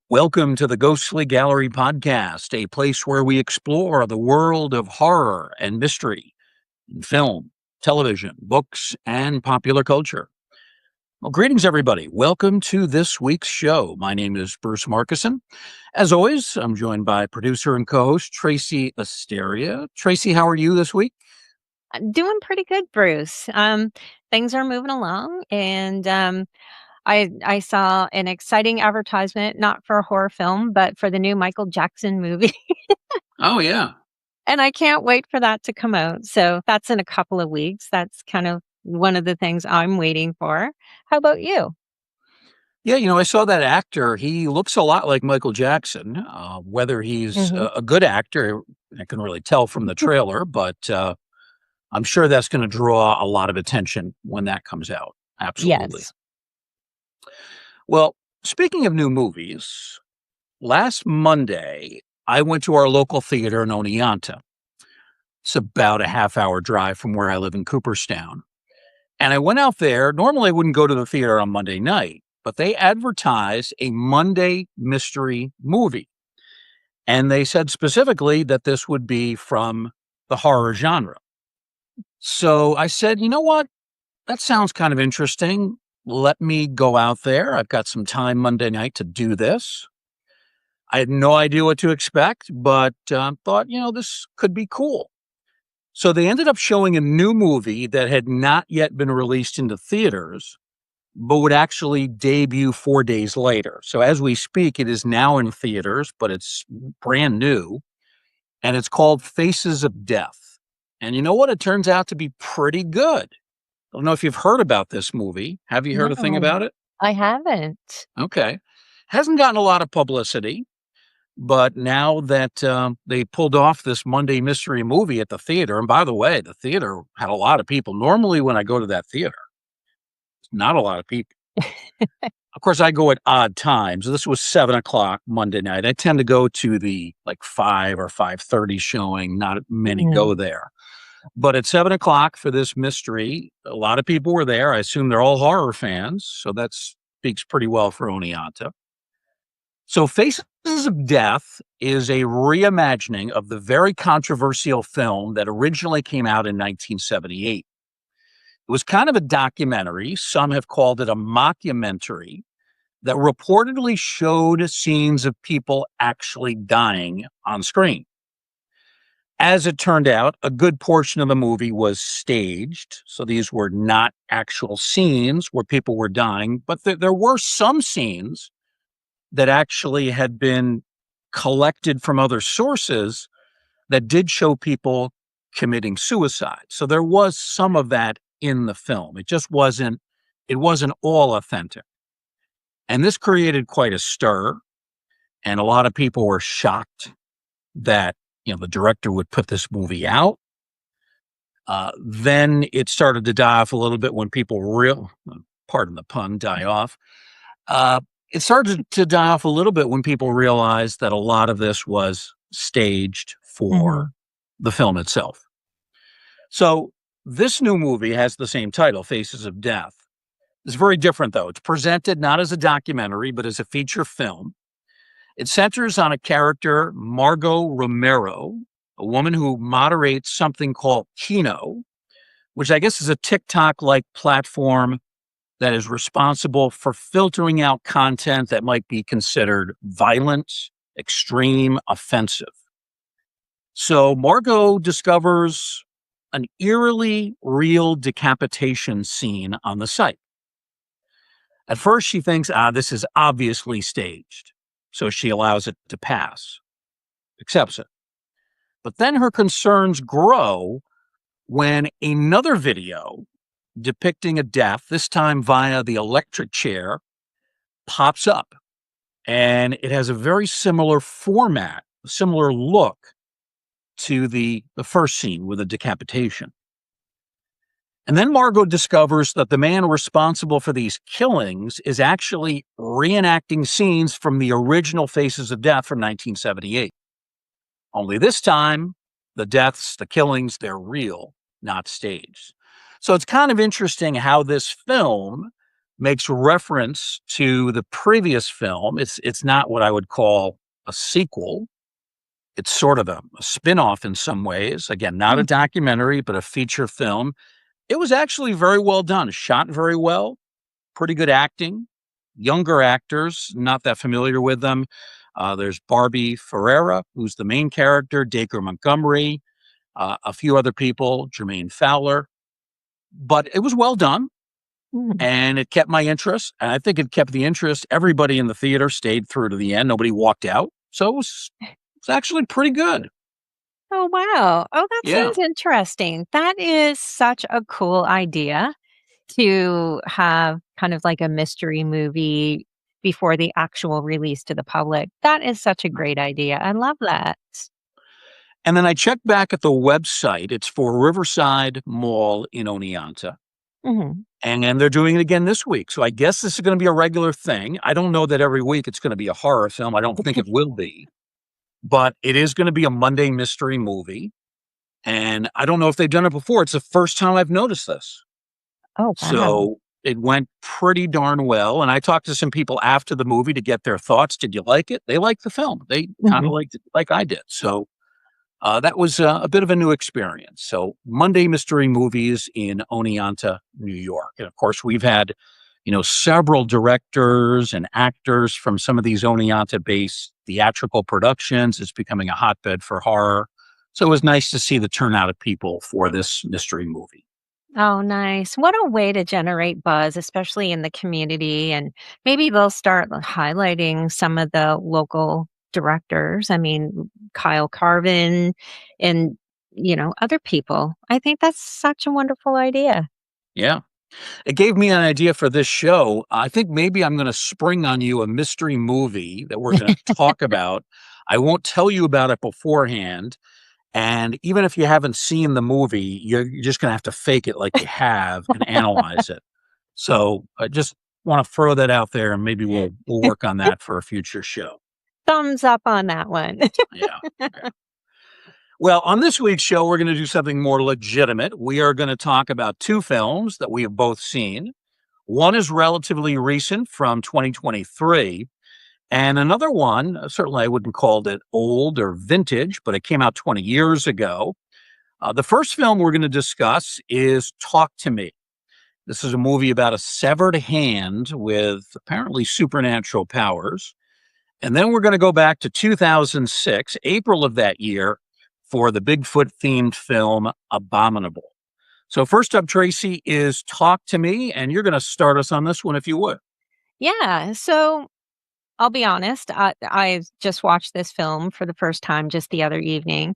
Welcome to the Ghostly Gallery podcast, a place where we explore the world of horror and mystery in film, television, books, and popular culture. Well, greetings, everybody. Welcome to this week's show. My name is Bruce Markison. As always, I'm joined by producer and co-host Tracy Asteria. Tracy, how are you this week? Doing pretty good, Bruce. Things are moving along, and I saw an exciting advertisement, not for a horror film, but for the new Michael Jackson movie, Oh, yeah. and I can't wait for that to come out. So that's in a couple of weeks. That's kind of one of the things I'm waiting for. How about you? Yeah, I saw that actor. He looks a lot like Michael Jackson. Whether he's Hmm. a good actor, I can really tell from the trailer, but I'm sure that's going to draw a lot of attention when that comes out. Absolutely. Yes. Well, speaking of new movies, last Monday, I went to our local theater in Oneonta. It's about a half-hour drive from where I live in Cooperstown. And I went out there. Normally, I wouldn't go to the theater on Monday night, but they advertised a Monday mystery movie. And they said specifically that this would be from the horror genre. So I said, you know what? That sounds kind of interesting. Let me go out there. I've got some time Monday night to do this. I had no idea what to expect, but thought, this could be cool. So they ended up showing a new movie that had not yet been released into theaters, but would actually debut 4 days later. So as we speak, it is now in theaters, but it's brand new, and it's called Faces of Death. And you know what? It turns out to be pretty good. I don't know if you've heard about this movie. Have you heard a thing No, about it? I haven't. Okay. Hasn't gotten a lot of publicity, but now that they pulled off this Monday mystery movie at the theater, and by the way, the theater had a lot of people. Normally, when I go to that theater, not a lot of people. Of course, I go at odd times. This was 7 o'clock Monday night. I tend to go to the 5 or 5:30 showing. Not many Mhm. go there. But at 7 o'clock for this mystery, a lot of people were there. I assume they're all horror fans, so that speaks pretty well for Oneonta. So Faces of Death is a reimagining of the very controversial film that originally came out in 1978. It was kind of a documentary. Some have called it a mockumentary that reportedly showed scenes of people actually dying on screen. As it turned out, a good portion of the movie was staged. So these were not actual scenes where people were dying, but there were some scenes that actually had been collected from other sources that did show people committing suicide. So there was some of that in the film. It wasn't all authentic. And this created quite a stir, and a lot of people were shocked that, the director would put this movie out. Then it started to die off a little bit when pardon the pun, die off. It started to die off a little bit when people realized that a lot of this was staged for Mhm. the film itself. So this new movie has the same title, Faces of Death. It's very different, though. It's presented not as a documentary, but as a feature film. It centers on a character, Margot Romero, a woman who moderates something called Kino, which I guess is a TikTok-like platform that is responsible for filtering out content that might be considered violent, extreme, offensive. So Margot discovers an eerily real decapitation scene on the site. At first, she thinks, this is obviously staged. So she allows it to pass, accepts it. But then her concerns grow when another video depicting a death, this time via the electric chair, pops up. And it has a very similar format, a similar look to the first scene with the decapitation. And then Margot discovers that the man responsible for these killings is actually reenacting scenes from the original Faces of Death from 1978. Only this time, the deaths, the killings, they're real, not staged. So it's kind of interesting how this film makes reference to the previous film. It's not what I would call a sequel. It's sort of a spin-off in some ways. Again, not a Mm. documentary, but a feature film. It was actually very well done, shot very well, pretty good acting, younger actors, not that familiar with them. There's Barbie Ferreira, who's the main character, Dacre Montgomery, a few other people, Jermaine Fowler. But it was well done Mm. and it kept my interest. And I think it kept the interest. Everybody in the theater stayed through to the end. Nobody walked out. So it's actually pretty good. Oh, wow. Oh, that Yeah. sounds interesting. That is such a cool idea to have kind of like a mystery movie before the actual release to the public. That is such a great idea. I love that. And then I checked back at the website. It's for Riverside Mall in Oneonta. Mhm. And they're doing it again this week. So I guess this is going to be a regular thing. I don't know that every week it's going to be a horror film. I don't think it will be, but it is going to be a Monday mystery movie. And I don't know if they've done it before. It's the first time I've noticed this. Oh, wow. So it went pretty darn well. And I talked to some people after the movie to get their thoughts. Did you like it? They liked the film. They kind of Mhm. liked it like I did. So that was a bit of a new experience. So Monday Mystery Movies in Oneonta, New York. And of course, we've had, several directors and actors from some of these Oneonta-based theatrical productions. It's becoming a hotbed for horror. So it was nice to see the turnout of people for this mystery movie. Oh, nice. What a way to generate buzz, especially in the community. And maybe they'll start highlighting some of the local directors. I mean, Kyle Carvin and, other people. I think that's such a wonderful idea. Yeah. It gave me an idea for this show. I think maybe I'm going to spring on you a mystery movie that we're going to talk about. I won't tell you about it beforehand. And even if you haven't seen the movie, you're just gonna have to fake it like you have and analyze it. So, I just wanna throw that out there, and maybe we'll work on that for a future show. Thumbs up on that one. Yeah, yeah. Well, on this week's show, we're gonna do something more legitimate. We are gonna talk about 2 films that we have both seen. One is relatively recent from 2023, and another one, certainly I wouldn't call it old or vintage, but it came out 20 years ago. The first film we're going to discuss is Talk to Me. This is a movie about a severed hand with apparently supernatural powers. And then we're going to go back to 2006, April of that year, for the Bigfoot themed film Abominable. So, first up, Tracy, is Talk to Me. And you're going to start us on this one if you would. Yeah. So I'll be honest, I just watched this film for the first time just the other evening,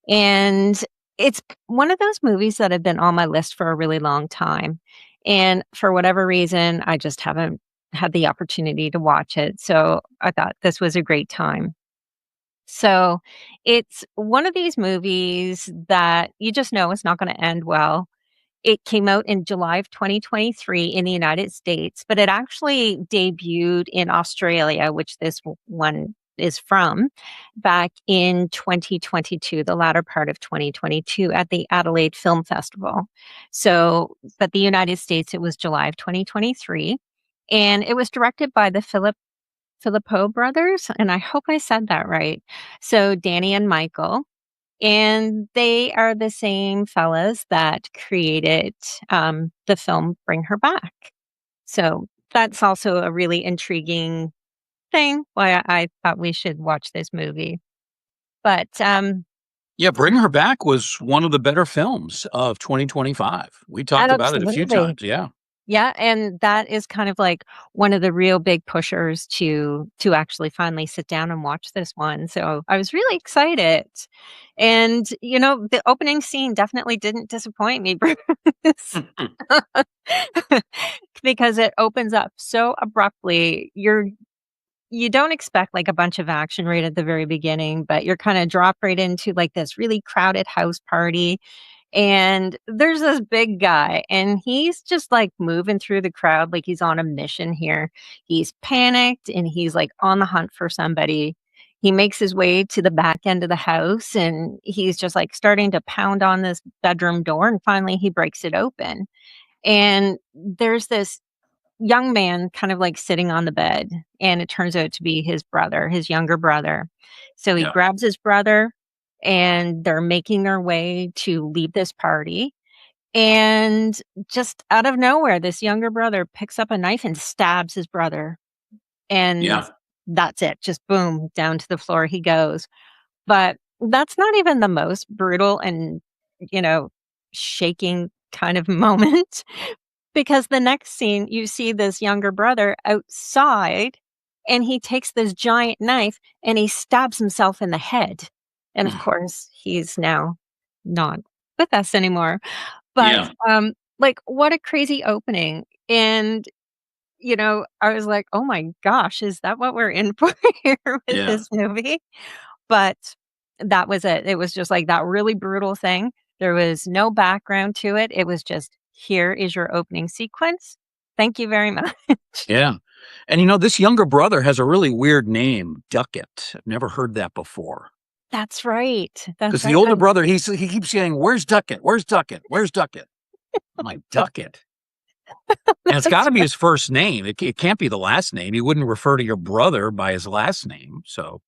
and it's one of those movies that have been on my list for a really long time, and for whatever reason, I just haven't had the opportunity to watch it, so I thought this was a great time. So, it's one of these movies that you just know it's not gonna end well. It came out in July of 2023 in the United States, but it actually debuted in Australia, which this one is from, back in 2022, the latter part of 2022 at the Adelaide Film Festival. So, but the United States, it was July of 2023. And it was directed by the Filippo brothers. And I hope I said that right. So, Danny and Michael. And they are the same fellas that created, the film Bring Her Back. So, that's also a really intriguing thing why I thought we should watch this movie. But, Yeah, Bring Her Back was one of the better films of 2025. We talked about it a few absolutely. times. Yeah. Yeah, and that is kind of like one of the real big pushers to actually finally sit down and watch this one. So I was really excited. And the opening scene definitely didn't disappoint me, Bruce. Because it opens up so abruptly. You don't expect like a bunch of action right at the very beginning, but you're kind of dropped right into like this really crowded house party, and there's this big guy, and he's just like moving through the crowd like he's on a mission here. He's panicked and he's like on the hunt for somebody. he makes his way to the back end of the house, and he's just, like, starting to pound on this bedroom door, and finally he breaks it open. And there's this young man kind of, like, sitting on the bed, and it turns out to be his brother, his younger brother. So he Yeah. grabs his brother, and they're making their way to leave this party, and just out of nowhere, this younger brother picks up a knife and stabs his brother, and Yeah. that's it, just boom, down to the floor he goes. But that's not even the most brutal and, you know, shaking kind of moment, because the next scene, you see this younger brother outside, and he takes this giant knife and he stabs himself in the head. And of course, he's now not with us anymore. But, Yeah. like, what a crazy opening. And, I was like, "Oh my gosh, is that what we're in for here with Yeah. this movie?" But that was it. It was just like that really brutal thing. There was no background to it. It was just, "Here is your opening sequence. Thank you very much." Yeah. And this younger brother has a really weird name, Duckett. I've never heard that before. That's right. Because That's the right. older brother, he keeps saying, "Where's Duckett? Where's Duckett? Where's Duckett?" I'm like, "Duckett." And it's That's gotta be right. his first name. It can't be the last name. You wouldn't refer to your brother by his last name, so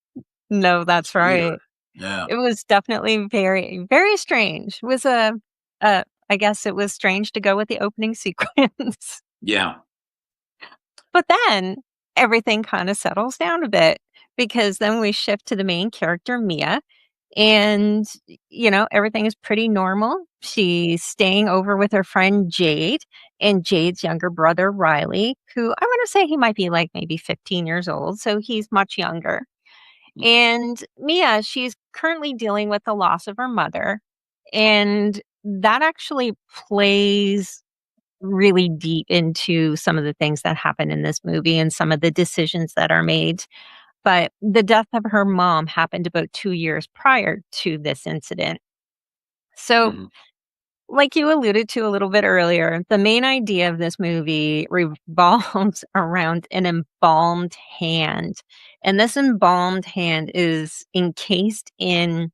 No, it's that's weird. right. Yeah. It was definitely very, very strange. It was I guess it was strange to go with the opening sequence. Yeah. But then everything kinda settles down a bit, because then we shift to the main character, Mia, and, everything is pretty normal. She's staying over with her friend Jade and Jade's younger brother, Riley, who I wanna say he might be, like, maybe 15 years old, so he's much younger. And Mia, she's currently dealing with the loss of her mother, and that actually plays really deep into some of the things that happen in this movie and some of the decisions that are made. But the death of her mom happened about 2 years prior to this incident. So, Mhm. like you alluded to a little bit earlier, the main idea of this movie revolves around an embalmed hand. And this embalmed hand is encased in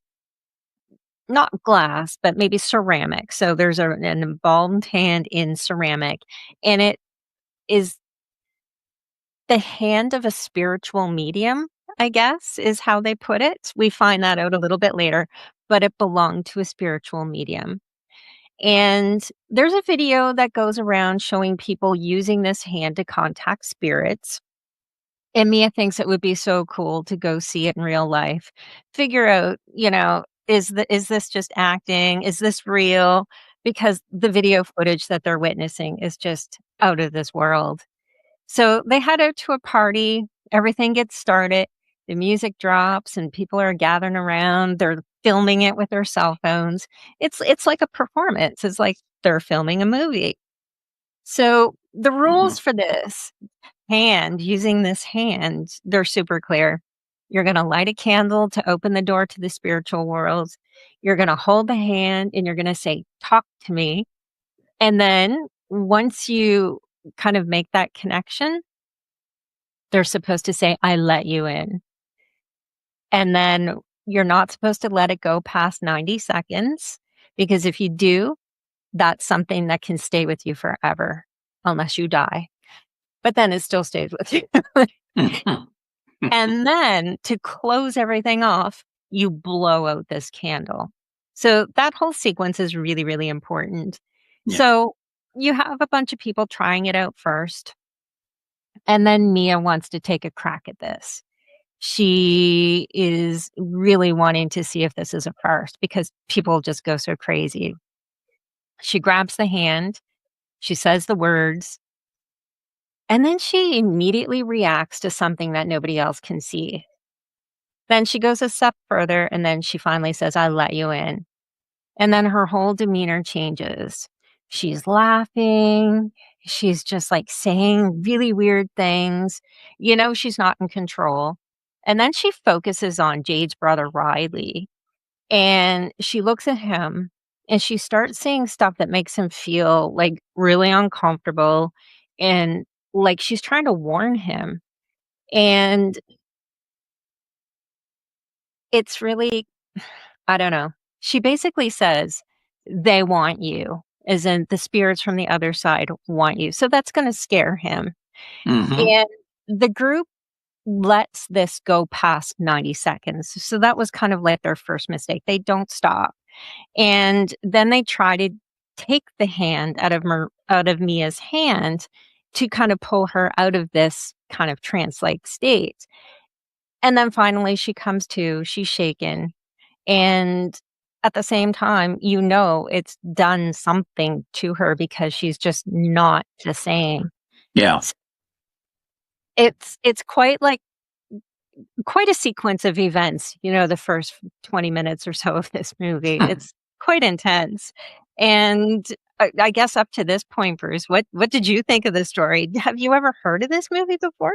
not glass, but maybe ceramic. So there's an embalmed hand in ceramic, and it is the hand of a spiritual medium, I guess, is how they put it. We find that out a little bit later, but it belonged to a spiritual medium. And there's a video that goes around showing people using this hand to contact spirits. And Mia thinks it would be so cool to go see it in real life. Figure out, is this just acting? Is this real? Because the video footage that they're witnessing is just out of this world. So they head out to a party, everything gets started, the music drops and people are gathering around, they're filming it with their cell phones. It's like a performance. It's like they're filming a movie. So the rules Mhm. for this using this hand, they're super clear. You're going to light a candle to open the door to the spiritual world. You're going to hold the hand and you're going to say, "Talk to me." And then once you kind of make that connection, they're supposed to say, "I let you in." And then you're not supposed to let it go past 90 seconds, because if you do, that's something that can stay with you forever unless you die. But then it still stays with you. Mhm. And then to close everything off, you blow out this candle. So that whole sequence is really, really important. Yeah. So you have a bunch of people trying it out first, and then Mia wants to take a crack at this. She is really wanting to see if this is a first, because people just go so crazy. She grabs the hand, she says the words, and then she immediately reacts to something that nobody else can see. Then she goes a step further and then she finally says, "I let you in." And then her whole demeanor changes. She's laughing. She's just like saying really weird things. She's not in control. And then she focuses on Jade's brother, Riley, and she looks at him and she starts saying stuff that makes him feel like really uncomfortable, and like she's trying to warn him. And it's really I don't know. She basically says, "They want you," as in the spirits from the other side want you, so that's gonna scare him, Mhm. and the group lets this go past 90 seconds, so that was kind of like their first mistake, they don't stop, and then they try to take the hand out of Mia's hand to kind of pull her out of this kind of trance-like state, and then finally she comes to, she's shaken, and at the same time, it's done something to her because she's just not the same. Yeah. S it's quite a sequence of events, the first 20 minutes or so of this movie. It's quite intense. And I guess up to this point, Bruce, what did you think of the story? Have you ever heard of this movie before?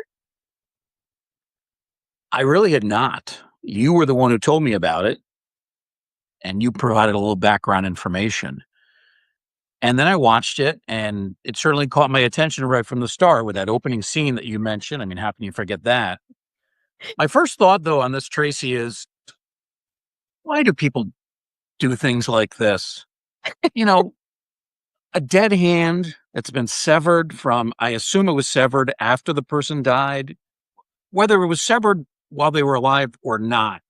I really had not. You were the one who told me about it, and you provided a little background information. And then I watched it, and it certainly caught my attention right from the start with that opening scene that you mentioned. I mean, how can you forget that? My first thought, though, on this, Tracy, is why do people do things like this? You know, a dead hand that's been severed from, I assume it was severed after the person died, whether it was severed while they were alive or not.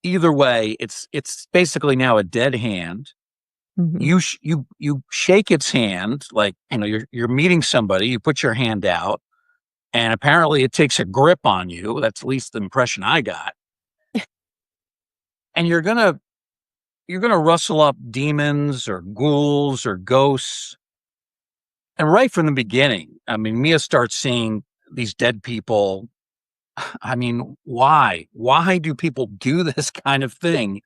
Either way, it's basically now a dead hand. Mhm. You shake its hand like, you're meeting somebody, you put your hand out, and apparently it takes a grip on you. That's at least the impression I got. And you're gonna rustle up demons or ghouls or ghosts. And right from the beginning, I mean, Mia starts seeing these dead people. I mean, why? Why do people do this kind of thing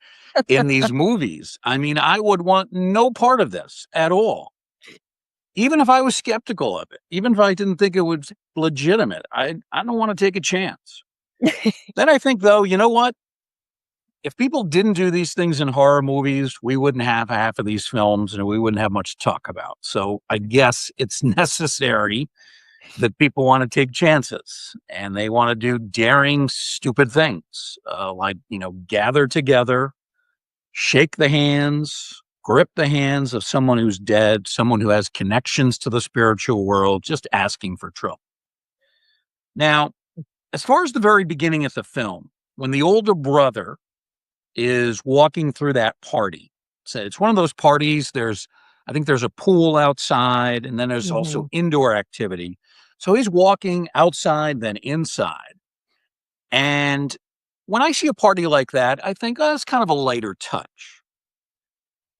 in these movies? I mean, I would want no part of this at all. Even if I was skeptical of it, even if I didn't think it was legitimate, I don't want to take a chance. Then I think though, you know what? If people didn't do these things in horror movies, we wouldn't have half of these films and we wouldn't have much to talk about. So I guess it's necessary that people want to take chances and they want to do daring, stupid things, like, gather together, shake the hands, grip the hands of someone who's dead, someone who has connections to the spiritual world, just asking for trouble. Now, as far as the very beginning of the film, when the older brother is walking through that party, so it's one of those parties, I think there's a pool outside, and then there's also Mhm. indoor activity. So he's walking outside, then inside. And when I see a party like that, I think, oh, it's kind of a lighter touch.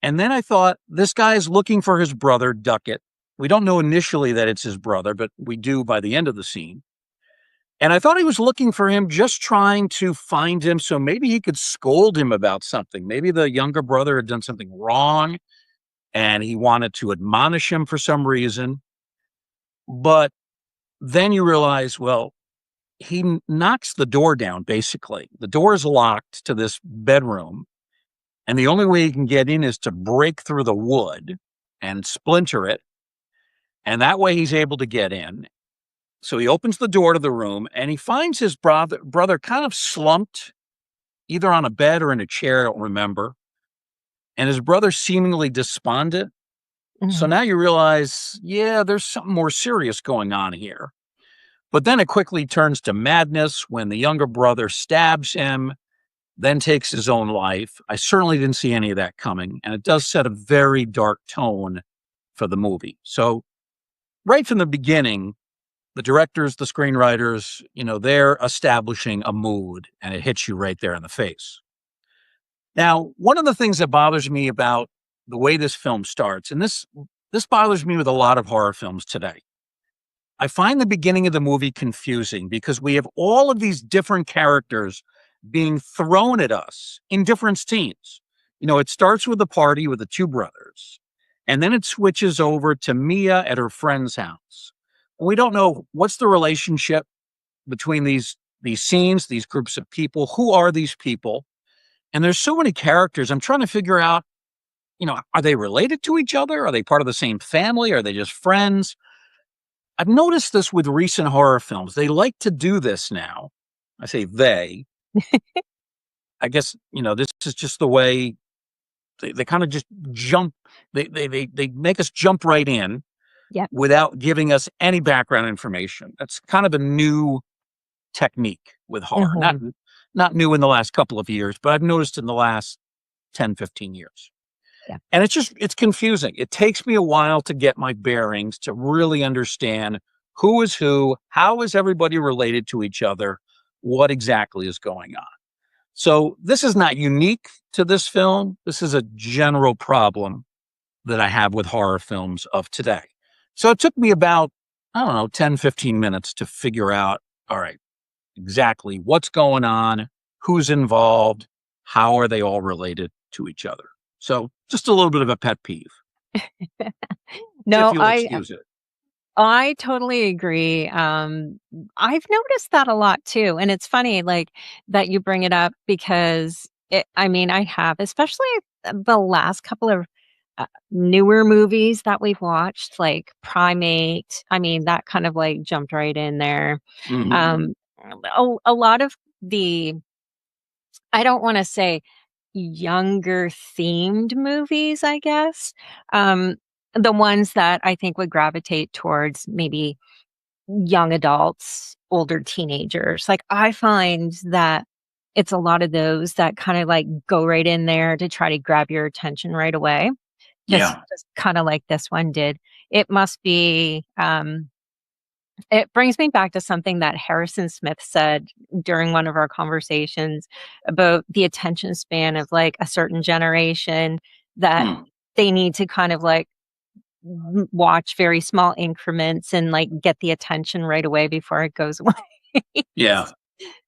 And then I thought, this guy is looking for his brother, Duckett. We don't know initially that it's his brother, but we do by the end of the scene. And I thought he was looking for him, just trying to find him so maybe he could scold him about something. Maybe the younger brother had done something wrong and he wanted to admonish him for some reason. But then you realize, well, knocks the door down, basically. The door is locked to this bedroom, and the only way he can get in is to break through the wood and splinter it. And that way he's able to get in. So he opens the door to the room and he finds his brother kind of slumped, either on a bed or in a chair, I don't remember. And his brother seemingly despondent. So Mhm. now you realize, yeah, there's something more serious going on here. But then it quickly turns to madness when the younger brother stabs him, then takes his own life. I certainly didn't see any of that coming. And it does set a very dark tone for the movie. So, right from the beginning, the directors, the screenwriters, they're establishing a mood and it hits you right there in the face. Now, one of the things that bothers me about the way this film starts, and this bothers me with a lot of horror films today. I find the beginning of the movie confusing because we have all of these different characters being thrown at us in different scenes. It starts with the party with the two brothers, and then it switches over to Mia at her friend's house. We don't know what's the relationship between these scenes, these groups of people. Who are these people? And there's so many characters. I'm trying to figure out, are they related to each other? Are they part of the same family? Are they just friends? I've noticed this with recent horror films. They like to do this now. I say they. I guess, this is just the way they kind of just jump. They make us jump right in Yep. without giving us any background information. That's kind of a new technique with horror. Not Mhm. not new in the last couple of years, but I've noticed in the last 10, 15 years. Yeah. And it's confusing. It takes me a while to get my bearings to really understand who is who, how is everybody related to each other, what exactly is going on. So this is not unique to this film. This is a general problem that I have with horror films of today. So it took me about, I don't know, 10, 15 minutes to figure out, all right, exactly what's going on, who's involved, how are they all related to each other. So just a little bit of a pet peeve, if No, you'll excuse it. I totally agree. I've noticed that a lot too, and it's funny, like, that you bring it up because I mean, I have, especially the last couple of newer movies that we've watched, like Primate. I mean, that kind of like jumped right in there. Mhm. Um, a lot of the, I don't want to say younger themed movies, I guess. Um, the ones that I think would gravitate towards maybe young adults, older teenagers. Like, I find that it's a lot of those that kinda, like, go right in there to try to grab your attention right away, Yeah. just kinda like this one did. It must be, it brings me back to something that Harrison Smith said during one of our conversations about the attention span of, like, a certain generation, that Mm. they need to kind of, like, watch very small increments and, like, get the attention right away before it goes away. Yeah.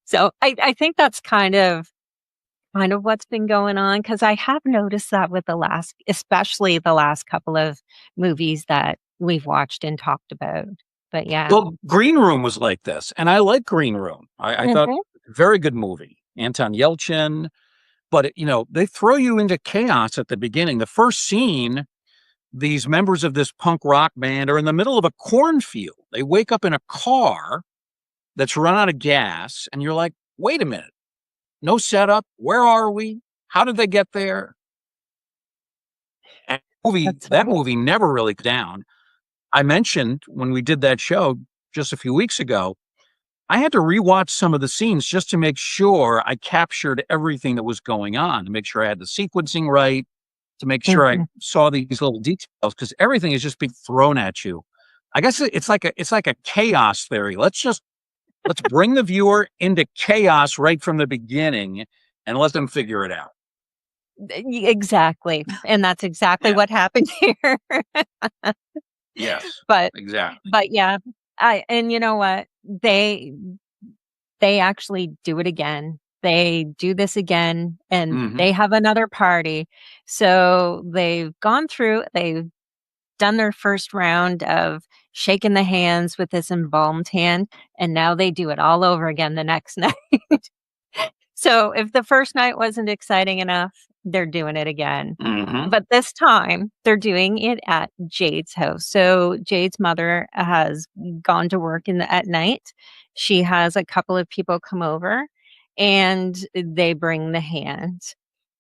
So, I think that's kind of what's been going on, because I have noticed that with the last, especially the last couple of movies that we've watched and talked about. But yeah. Well, Green Room was like this, and I like Green Room. I thought Mhm, very good movie. Anton Yelchin, but they throw you into chaos at the beginning. The first scene, these members of this punk rock band are in the middle of a cornfield. They wake up in a car that's run out of gas, and you're like, wait a minute, no setup. Where are we? How did they get there? And that's that right. movie never really down. I mentioned when we did that show just a few weeks ago, I had to rewatch some of the scenes just to make sure I captured everything that was going on, to make sure I had the sequencing right, to make sure I Mhm. saw these little details, because everything is just being thrown at you. I guess it's like a chaos theory. Let's bring the viewer into chaos right from the beginning and let them figure it out. Exactly, and that's exactly Yeah. what happened here. Yes. But Exactly. yeah, I and you know what? They actually do it again. They do this again, and Mhm. they have another party. So they've done their first round of shaking the hands with this embalmed hand, and now they do it all over again the next night. So if the first night wasn't exciting enough, they're doing it again. Mhm. But this time, they're doing it at Jade's house. So Jade's mother has gone to work at night. She has a couple of people come over and they bring the hand.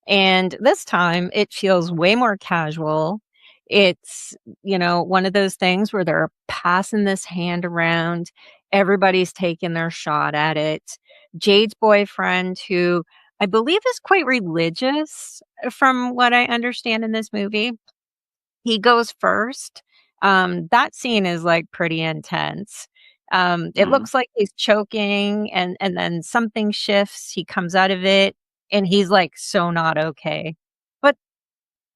And this time it feels way more casual. It's, one of those things where they're passing this hand around. Everybody's taking their shot at it. Jade's boyfriend, who I believe is quite religious from what I understand in this movie, he goes first. That scene is, like, pretty intense. It Mhm. looks like he's choking and then something shifts, he comes out of it, and he's, like, so not okay. But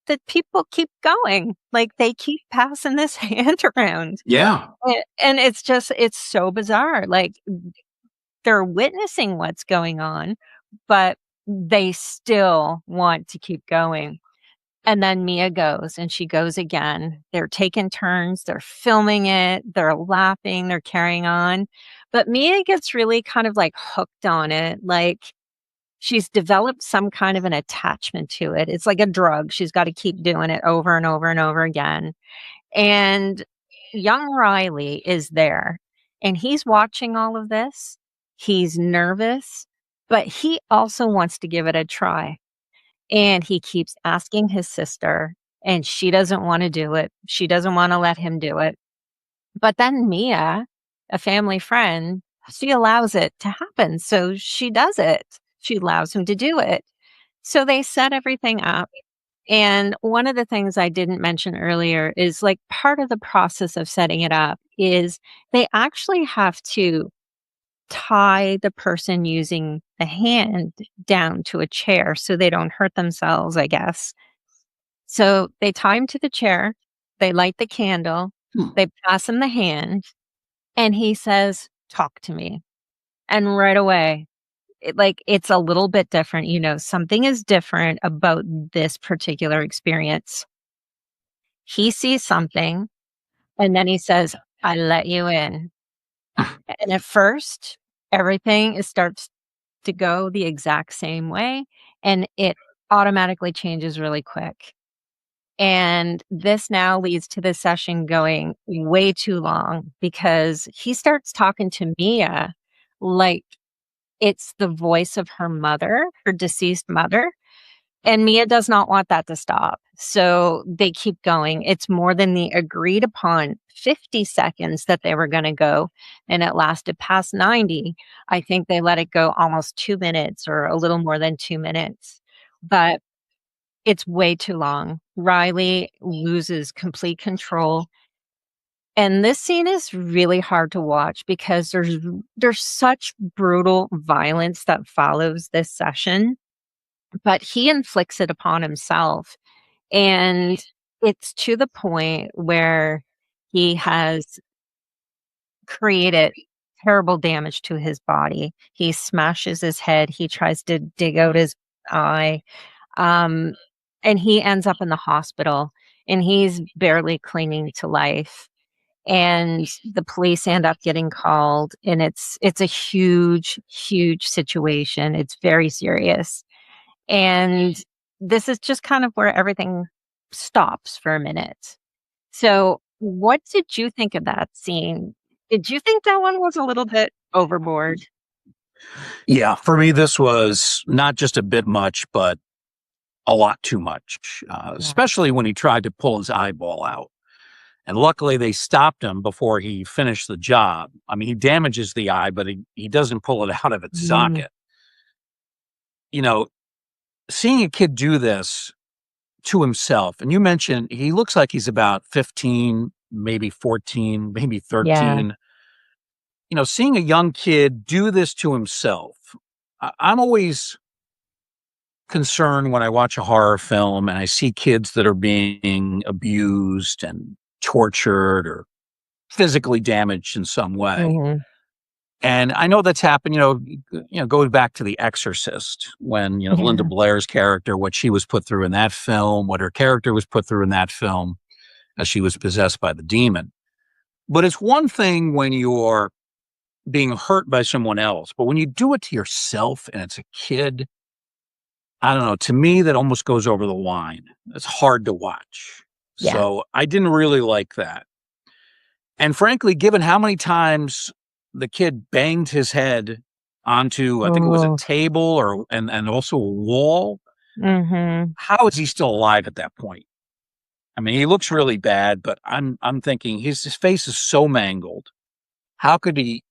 the people keep going, like, they keep passing this hand around, Yeah. and it's so bizarre, like, they're witnessing what's going on, but they still want to keep going. And then Mia goes, and she goes again. They're taking turns, they're filming it, they're laughing, they're carrying on. But Mia gets really kind of like hooked on it. Like, she's developed some kind of an attachment to it. It's like a drug. She's got to keep doing it over and over and over again. And young Riley is there, and he's watching all of this. He's nervous, but he also wants to give it a try. And he keeps asking his sister, and she doesn't wanna do it. She doesn't wanna let him do it. But then Mia, a family friend, she allows it to happen, so she does it. She allows him to do it. So they set everything up, and one of the things I didn't mention earlier is, like, part of the process of setting it up is they actually have to tie the person using the hand down to a chair so they don't hurt themselves, I guess. So they tie him to the chair, they light the candle, Hmm. they pass him the hand, and he says, "Talk to me." And right away, it's a little bit different, something is different about this particular experience. He sees something, and then he says, "I let you in." And at first, everything starts to go the exact same way, and it automatically changes really quick. And this now leads to the session going way too long because he starts talking to Mia like it's the voice of her mother, her deceased mother. And Mia does not want that to stop. So they keep going. It's more than the agreed upon 50 seconds that they were going to go. And it lasted past 90. I think they let it go almost 2 minutes or a little more than 2 minutes. But it's way too long. Riley loses complete control. And this scene is really hard to watch because there's such brutal violence that follows this session, but he inflicts it upon himself. And it's to the point where he has created terrible damage to his body. He smashes his head, he tries to dig out his eye, um, and he ends up in the hospital, and he's barely clinging to life. And the police end up getting called, and it's a huge, huge situation. It's very serious. And this is just kind of where everything stops for a minute. So, what did you think of that scene? Did you think that one was a little bit overboard? Yeah, for me, this was not just a bit much, but a lot too much, Yeah. especially when he tried to pull his eyeball out. And luckily, they stopped him before he finished the job. I mean, he damages the eye, but he doesn't pull it out of its Mm, socket. You know, seeing a kid do this to himself, and you mentioned he looks like he's about 15, maybe 14, maybe yeah. 13. Seeing a young kid do this to himself, I'm always concerned when I watch a horror film and I see kids that are being abused and tortured or physically damaged in some way. Mhm. And I know that's happened, goes back to The Exorcist when, Linda Yeah. Blair's character, what she was put through in that film, what her character was put through in that film as she was possessed by the demon. But it's one thing when you're being hurt by someone else, but when you do it to yourself and it's a kid, I don't know, to me, that almost goes over the line. It's hard to watch. Yeah. So I didn't really like that. And frankly, given how many times the kid banged his head onto, I think it was a Oh. table and also a wall, Mhm. how is he still alive at that point? I mean, he looks really bad, but I'm thinking his face is so mangled. How could he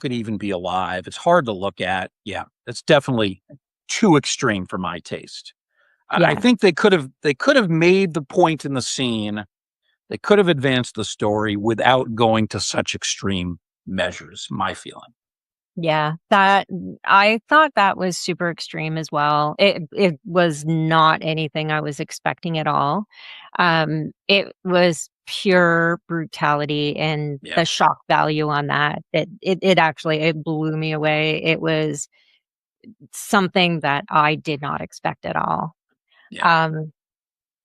even be alive? It's hard to look at. Yeah, it's definitely too extreme for my taste. I Yeah. think they could have made the point in the scene. They could have advanced the story without going to such extreme measures, my feeling. Yeah, I thought that was super extreme as well. It was not anything I was expecting at all. It was pure brutality, and Yeah, the shock value on that, it actually it blew me away. It was something that I did not expect at all. yeah, Um,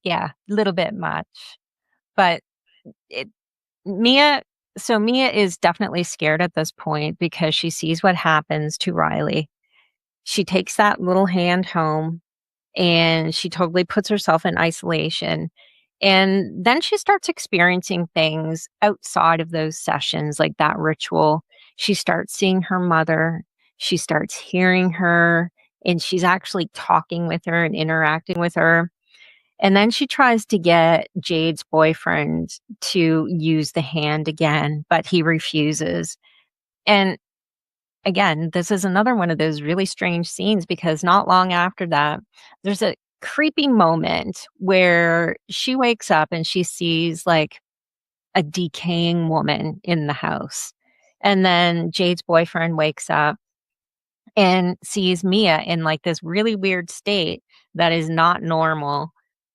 yeah, little bit much, but it Mia so Mia is definitely scared at this point because she sees what happens to Riley. She takes that little hand home, and she totally puts herself in isolation. And then she starts experiencing things outside of those sessions, like that ritual. She starts seeing her mother. She starts hearing her, and she's actually talking with her and interacting with her. And then she tries to get Jade's boyfriend to use the hand again, but he refuses. And again, this is another one of those really strange scenes because not long after that, there's a creepy moment where she wakes up and she sees like a decaying woman in the house. And then Jade's boyfriend wakes up and sees Mia in like this really weird state that is not normal.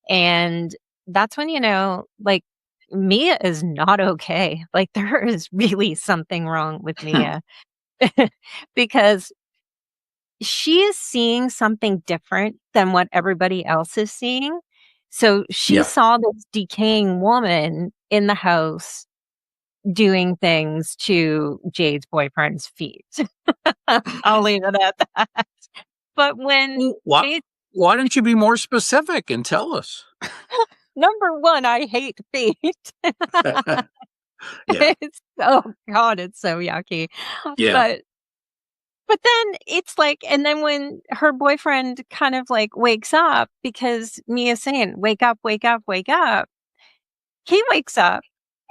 And that's when, like Mia is not okay. Like there is really something wrong with Mia because she is seeing something different than what everybody else is seeing. So she Yeah. saw this decaying woman in the house doing things to Jade's boyfriend's feet. I'll leave it at that. But when Well, why Jade why don't you be more specific and tell us? number 1, I hate feet. Yeah. It's oh god, it's so yucky. Yeah. But but then it's like and then when her boyfriend kind of, like, wakes up because Mia's saying, "Wake up, wake up, wake up." He wakes up,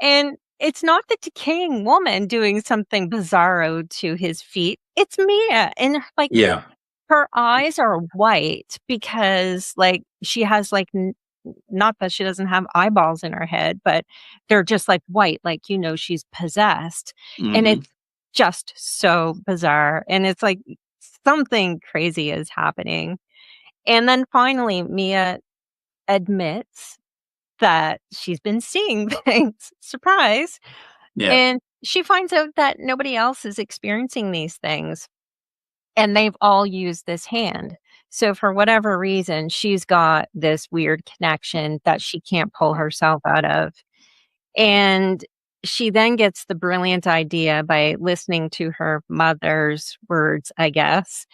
and it's not the decaying woman doing something bizarro to his feet, it's Mia, and, like, Yeah. her eyes are white because, like, she has, like, not that she doesn't have eyeballs in her head, but they're just, like, white, like, she's possessed, and Mhm. it's just so bizarre, and it's like something crazy is happening, and then finally, Mia admits that she's been seeing things, surprise, Yeah. and she finds out that nobody else is experiencing these things. And they've all used this hand. So for whatever reason, she's got this weird connection that she can't pull herself out of. And she then gets the brilliant idea by listening to her mother's words, I guess,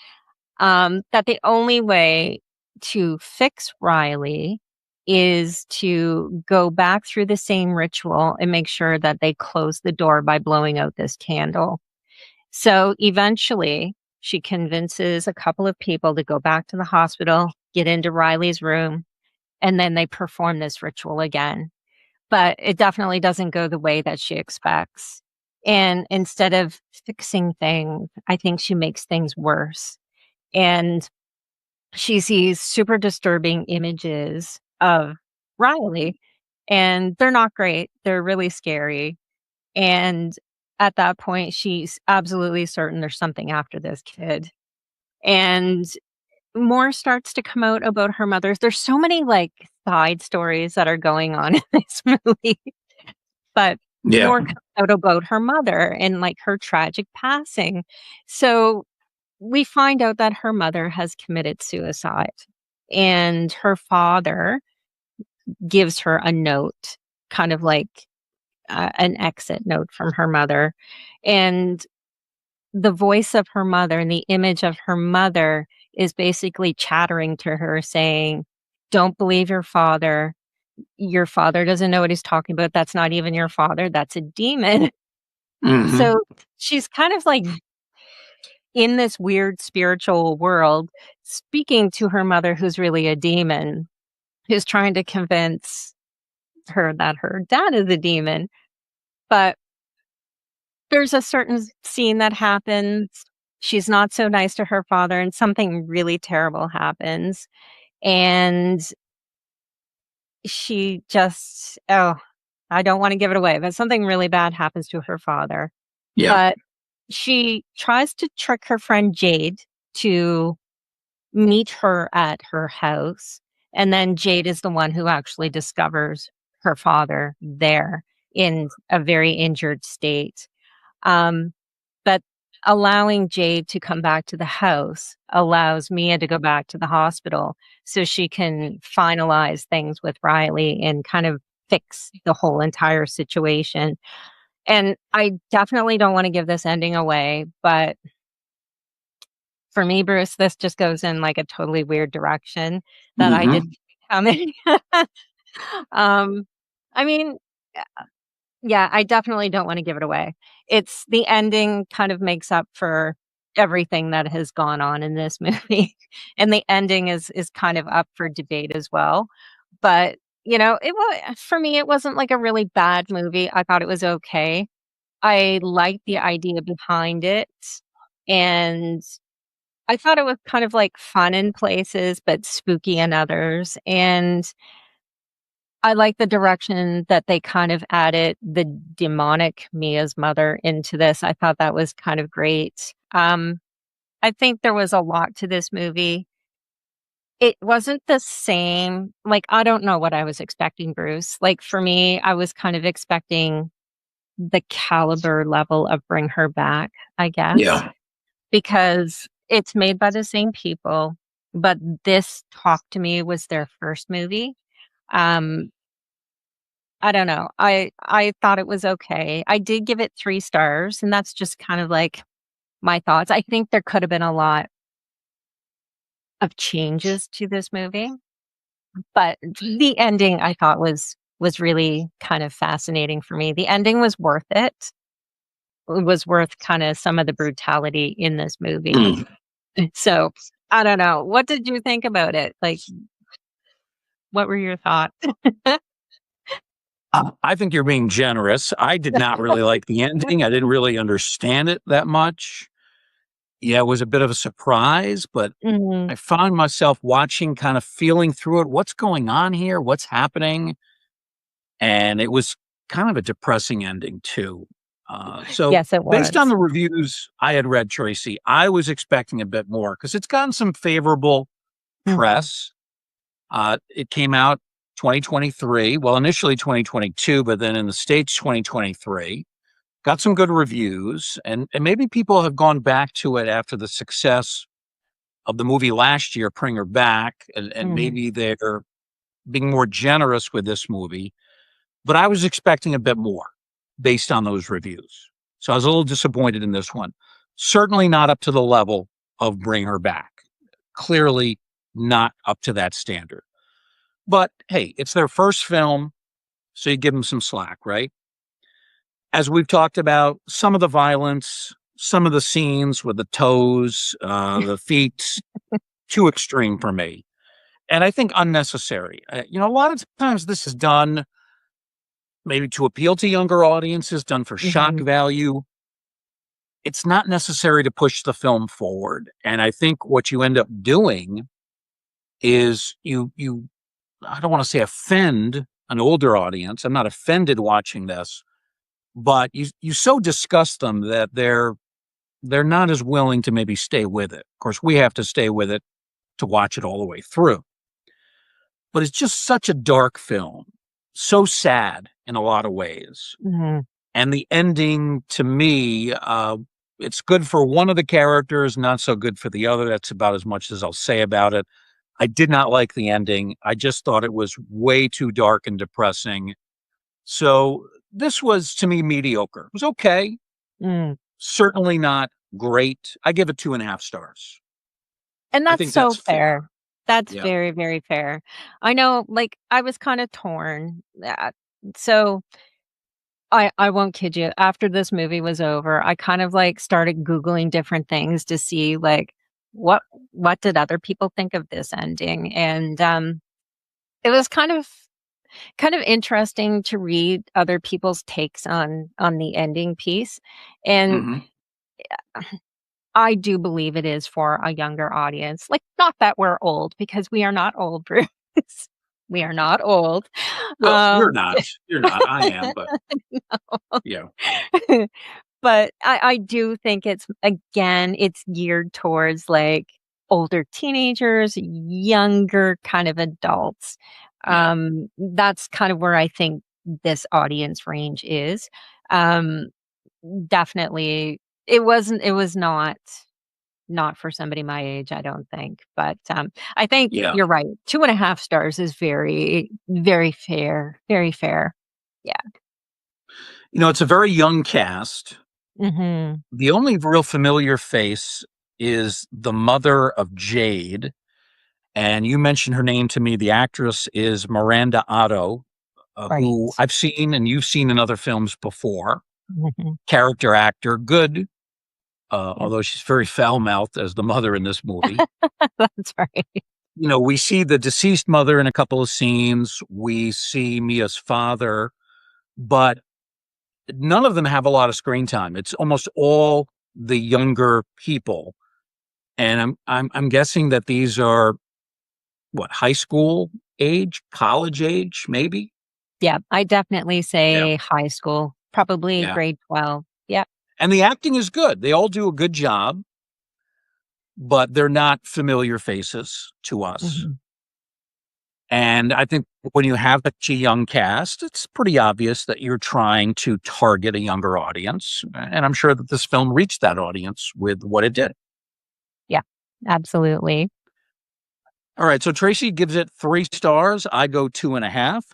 that the only way to fix Riley is to go back through the same ritual and make sure that they close the door by blowing out this candle. So eventually, she convinces a couple of people to go back to the hospital, get into Riley's room, and then they perform this ritual again. But it definitely doesn't go the way that she expects. And instead of fixing things, I think she makes things worse. And she sees super disturbing images of Riley, and they're not great. They're really scary. And at that point, she's absolutely certain there's something after this kid. And more starts to come out about her mother. There's so many like side stories that are going on in this movie, but Yeah. more comes out about her mother and like her tragic passing. So we find out that her mother has committed suicide and her father gives her a note, kind of like an exit note from her mother. And the voice of her mother and the image of her mother is basically chattering to her saying, "Don't believe your father. Your father doesn't know what he's talking about. That's not even your father. That's a demon." Mhm. So she's kind of like in this weird spiritual world speaking to her mother, who's really a demon, who's trying to convince her that her dad is a demon. But there's a certain scene that happens. She's not so nice to her father, and something really terrible happens, and she just I don't wanna give it away, but something really bad happens to her father, Yeah. but she tries to trick her friend Jade to meet her at her house, and then Jade is the one who actually discovers her father there in a very injured state. Um, but allowing Jade to come back to the house allows Mia to go back to the hospital so she can finalize things with Riley and kind of fix the whole entire situation. And I definitely don't want to give this ending away, but for me, Bruce, this just goes in like a totally weird direction that I didn't Mhm. see coming. um, I mean, yeah, I definitely don't wanna give it away. It's the ending kind of makes up for everything that has gone on in this movie, and the ending is kind of up for debate as well. But, it was for me, it wasn't like a really bad movie. I thought it was okay. I liked the idea behind it, and I thought it was kind of, like, fun in places, but spooky in others, and I like the direction that they kind of added the demonic Mia's mother into this. I thought that was kind of great. I think there was a lot to this movie. It wasn't the same, like, I don't know what I was expecting, Bruce. Like, for me, I was kind of expecting the caliber level of Bring Her Back, I guess, Yeah. because it's made by the same people, but this Talk to Me was their first movie. Um, I don't know. I thought it was okay. I did give it 3 stars, and that's just kind of like my thoughts. I think there could have been a lot of changes to this movie, but the ending I thought was really kind of fascinating for me. The ending was worth it. It was worth kinda some of the brutality in this movie. Mm. So, I don't know. What did you think about it? Like, what were your thoughts? I think you're being generous. I did not really like the ending. I didn't really understand it that much. Yeah, it was a bit of a surprise, but Mhm. I found myself watching, kind of feeling through it. What's going on here? What's happening? And it was kind of a depressing ending too. So Yes, it based on was. the reviews I had read, Tracy, I was expecting a bit more because it's gotten some favorable Mm, press. It came out 2023, well, initially 2022, but then in the States 2023. Got some good reviews, and maybe people have gone back to it after the success of the movie last year, Bring Her Back, and mhm. maybe they're being more generous with this movie. But I was expecting a bit more based on those reviews. So I was a little disappointed in this one. Certainly not up to the level of Bring Her Back. Clearly not up to that standard. But hey, it's their first film, so you give them some slack, right? As we've talked about, some of the violence, some of the scenes with the toes, the feet, too extreme for me. And I think unnecessary. A lot of times this is done maybe to appeal to younger audiences, done for shock Mhm. value. It's not necessary to push the film forward. And I think what you end up doing is you I don't want to say offend an older audience. I'm not offended watching this, but you so disgust them that they're not as willing to maybe stay with it. Of course, we have to stay with it to watch it all the way through. But it's just such a dark film, so sad in a lot of ways. Mhm. And the ending to me, it's good for one of the characters, not so good for the other. That's about as much as I'll say about it. I did not like the ending. I just thought it was way too dark and depressing. So this was to me mediocre. It was okay. Mm. Certainly not great. I give it 2.5 stars. And I that's think that's so fair. fair. That's Yeah. very, very fair. I know, like, I was kinda torn. So I won't kid you, after this movie was over, I kind of, like, started Googling different things to see, like, what what did other people think of this ending, and, it was kind of interesting to read other people's takes on the ending piece, and Mhm. I do believe it is for a younger audience. Like, not that we're old, because we are not old, Bruce. We are not old. Well, you're Um, not. You're not. I am, but yeah. but I do think it's geared towards, like, older teenagers, younger kind of adults. Yeah. That's kind of where I think this audience range is. Um, Definitely, it was not for somebody my age, I don't think, but, I think Yeah. you're right. 2.5 stars is very, very fair, very fair. Yeah. It's a very young cast. Mhm. The only real familiar face is the mother of Jade, and you mentioned her name to me. The actress is Miranda Otto, who Right. I've seen and you've seen in other films before. Mhm. Character actor, good, Yeah. although she's very foul-mouthed as the mother in this movie. That's right. We see the deceased mother in a couple of scenes. We see Mia's father, but none of them have a lot of screen time. It's almost all the younger people, and I'm guessing that these are what, high school age, college age, maybe? Yeah, I definitely Yeah, say high school, probably yeah. grade 12. Yep. And the acting is good. They all do a good job, but they're not familiar faces to us. Mhm. And I think when you have such a young cast, it's pretty obvious that you're trying to target a younger audience. And I'm sure that this film reached that audience with what it did. Yeah, absolutely. All right. So Tracy gives it 3 stars. I go 2.5.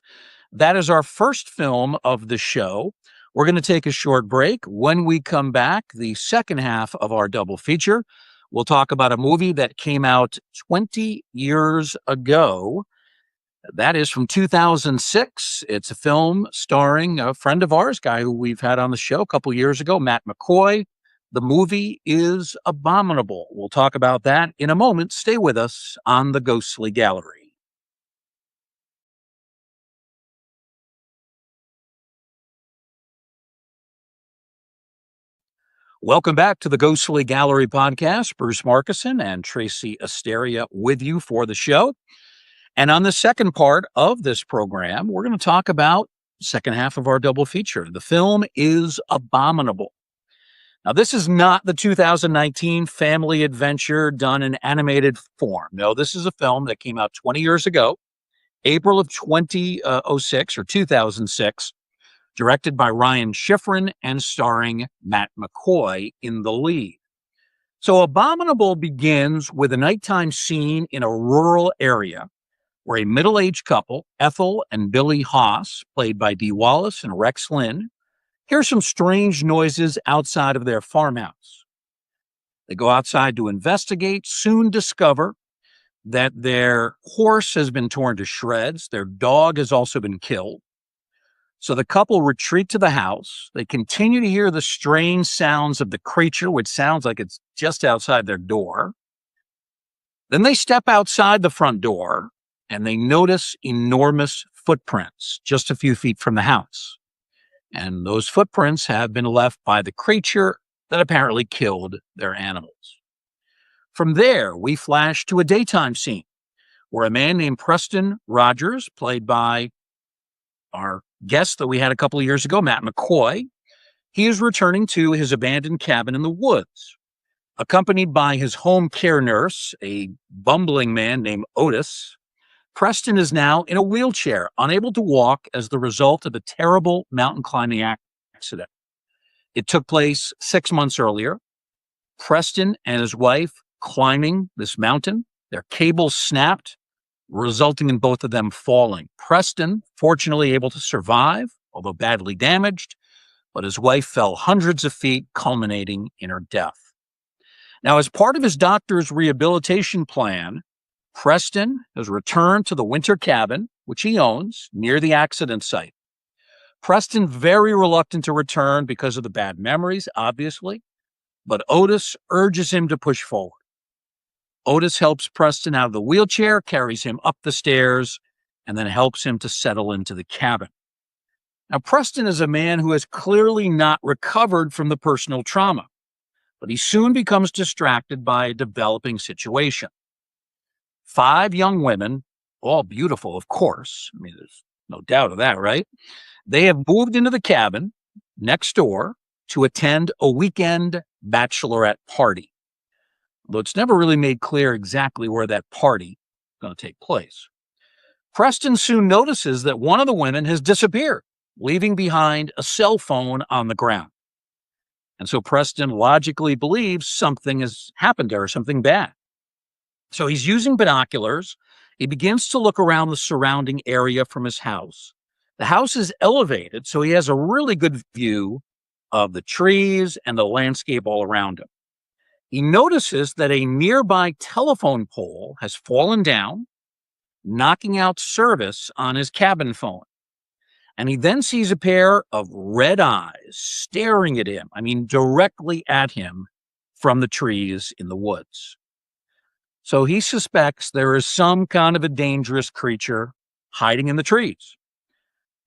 That is our first film of the show. We're going to take a short break. When we come back, the second half of our double feature, we'll talk about a movie that came out 20 years ago. That is from 2006. It's a film starring a friend of ours, guy who we've had on the show a couple years ago, Matt McCoy. The movie is Abominable. We'll talk about that in a moment. Stay with us on the Ghostly Gallery. Welcome back to the Ghostly Gallery podcast. Bruce Markison and Tracy Asteria with you for the show. And on the second part of this program, we're going to talk about the second half of our double feature. The film is Abominable. Now, this is not the 2019 family adventure done in animated form. No, this is a film that came out 20 years ago, April of 2006 or 2006, directed by Ryan Schifrin and starring Matt McCoy in the lead. So Abominable begins with a nighttime scene in a rural area where a middle-aged couple, Ethel and Billy Haas, played by Dee Wallace and Rex Lynn, hear some strange noises outside of their farmhouse. They go outside to investigate, soon discover that their horse has been torn to shreds, their dog has also been killed. So the couple retreat to the house. They continue to hear the strange sounds of the creature, which sounds like it's just outside their door. Then they step outside the front door and they notice enormous footprints just a few feet from the house. And those footprints have been left by the creature that apparently killed their animals. From there, we flash to a daytime scene where a man named Preston Rogers, played by our guest that we had a couple of years ago, Matt McCoy, he is returning to his abandoned cabin in the woods. Accompanied by his home care nurse, a bumbling man named Otis, Preston is now in a wheelchair, unable to walk as the result of a terrible mountain climbing accident. It took place 6 months earlier. Preston and his wife climbing this mountain, their cables snapped, resulting in both of them falling. Preston, fortunately able to survive, although badly damaged, but his wife fell hundreds of feet, culminating in her death. Now, as part of his doctor's rehabilitation plan, Preston has returned to the winter cabin, which he owns, near the accident site. Preston very reluctant to return because of the bad memories, obviously, but Otis urges him to push forward. Otis helps Preston out of the wheelchair, carries him up the stairs, and then helps him to settle into the cabin. Now, Preston is a man who has clearly not recovered from the personal trauma, but he soon becomes distracted by a developing situation. 5 young women, all beautiful, of course. I mean, there's no doubt of that, right? They have moved into the cabin next door to attend a weekend bachelorette party. Though it's never really made clear exactly where that party is going to take place. Preston soon notices that one of the women has disappeared, leaving behind a cell phone on the ground. And so Preston logically believes something has happened to her, something bad. So he's using binoculars. He begins to look around the surrounding area from his house. The house is elevated, so he has a really good view of the trees and the landscape all around him. He notices that a nearby telephone pole has fallen down, knocking out service on his cabin phone. And he then sees a pair of red eyes staring at him, I mean, directly at him from the trees in the woods. So he suspects there is some kind of a dangerous creature hiding in the trees.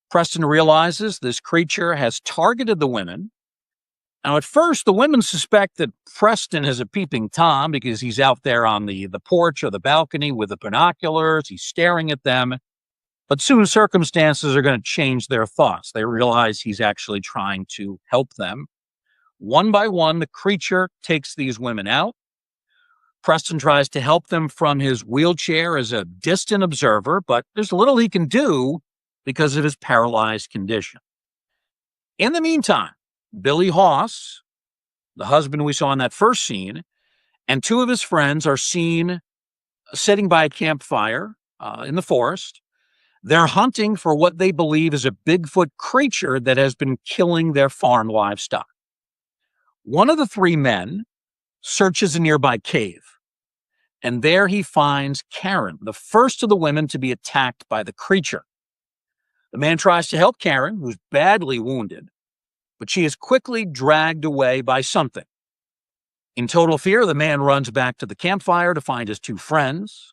Preston realizes this creature has targeted the women. Now, at first, the women suspect that Preston is a peeping Tom because he's out there on the porch or the balcony with the binoculars. He's staring at them. But soon circumstances are going to change their thoughts. They realize he's actually trying to help them. One by one, the creature takes these women out. Preston tries to help them from his wheelchair as a distant observer, but there's little he can do because of his paralyzed condition. In the meantime, Billy Hoss, the husband we saw in that first scene, and two of his friends are seen sitting by a campfire in the forest. They're hunting for what they believe is a Bigfoot creature that has been killing their farm livestock. One of the three men searches a nearby cave, and there he finds Karen, the first of the women to be attacked by the creature. The man tries to help Karen, who's badly wounded, but she is quickly dragged away by something. In total fear, the man runs back to the campfire to find his two friends.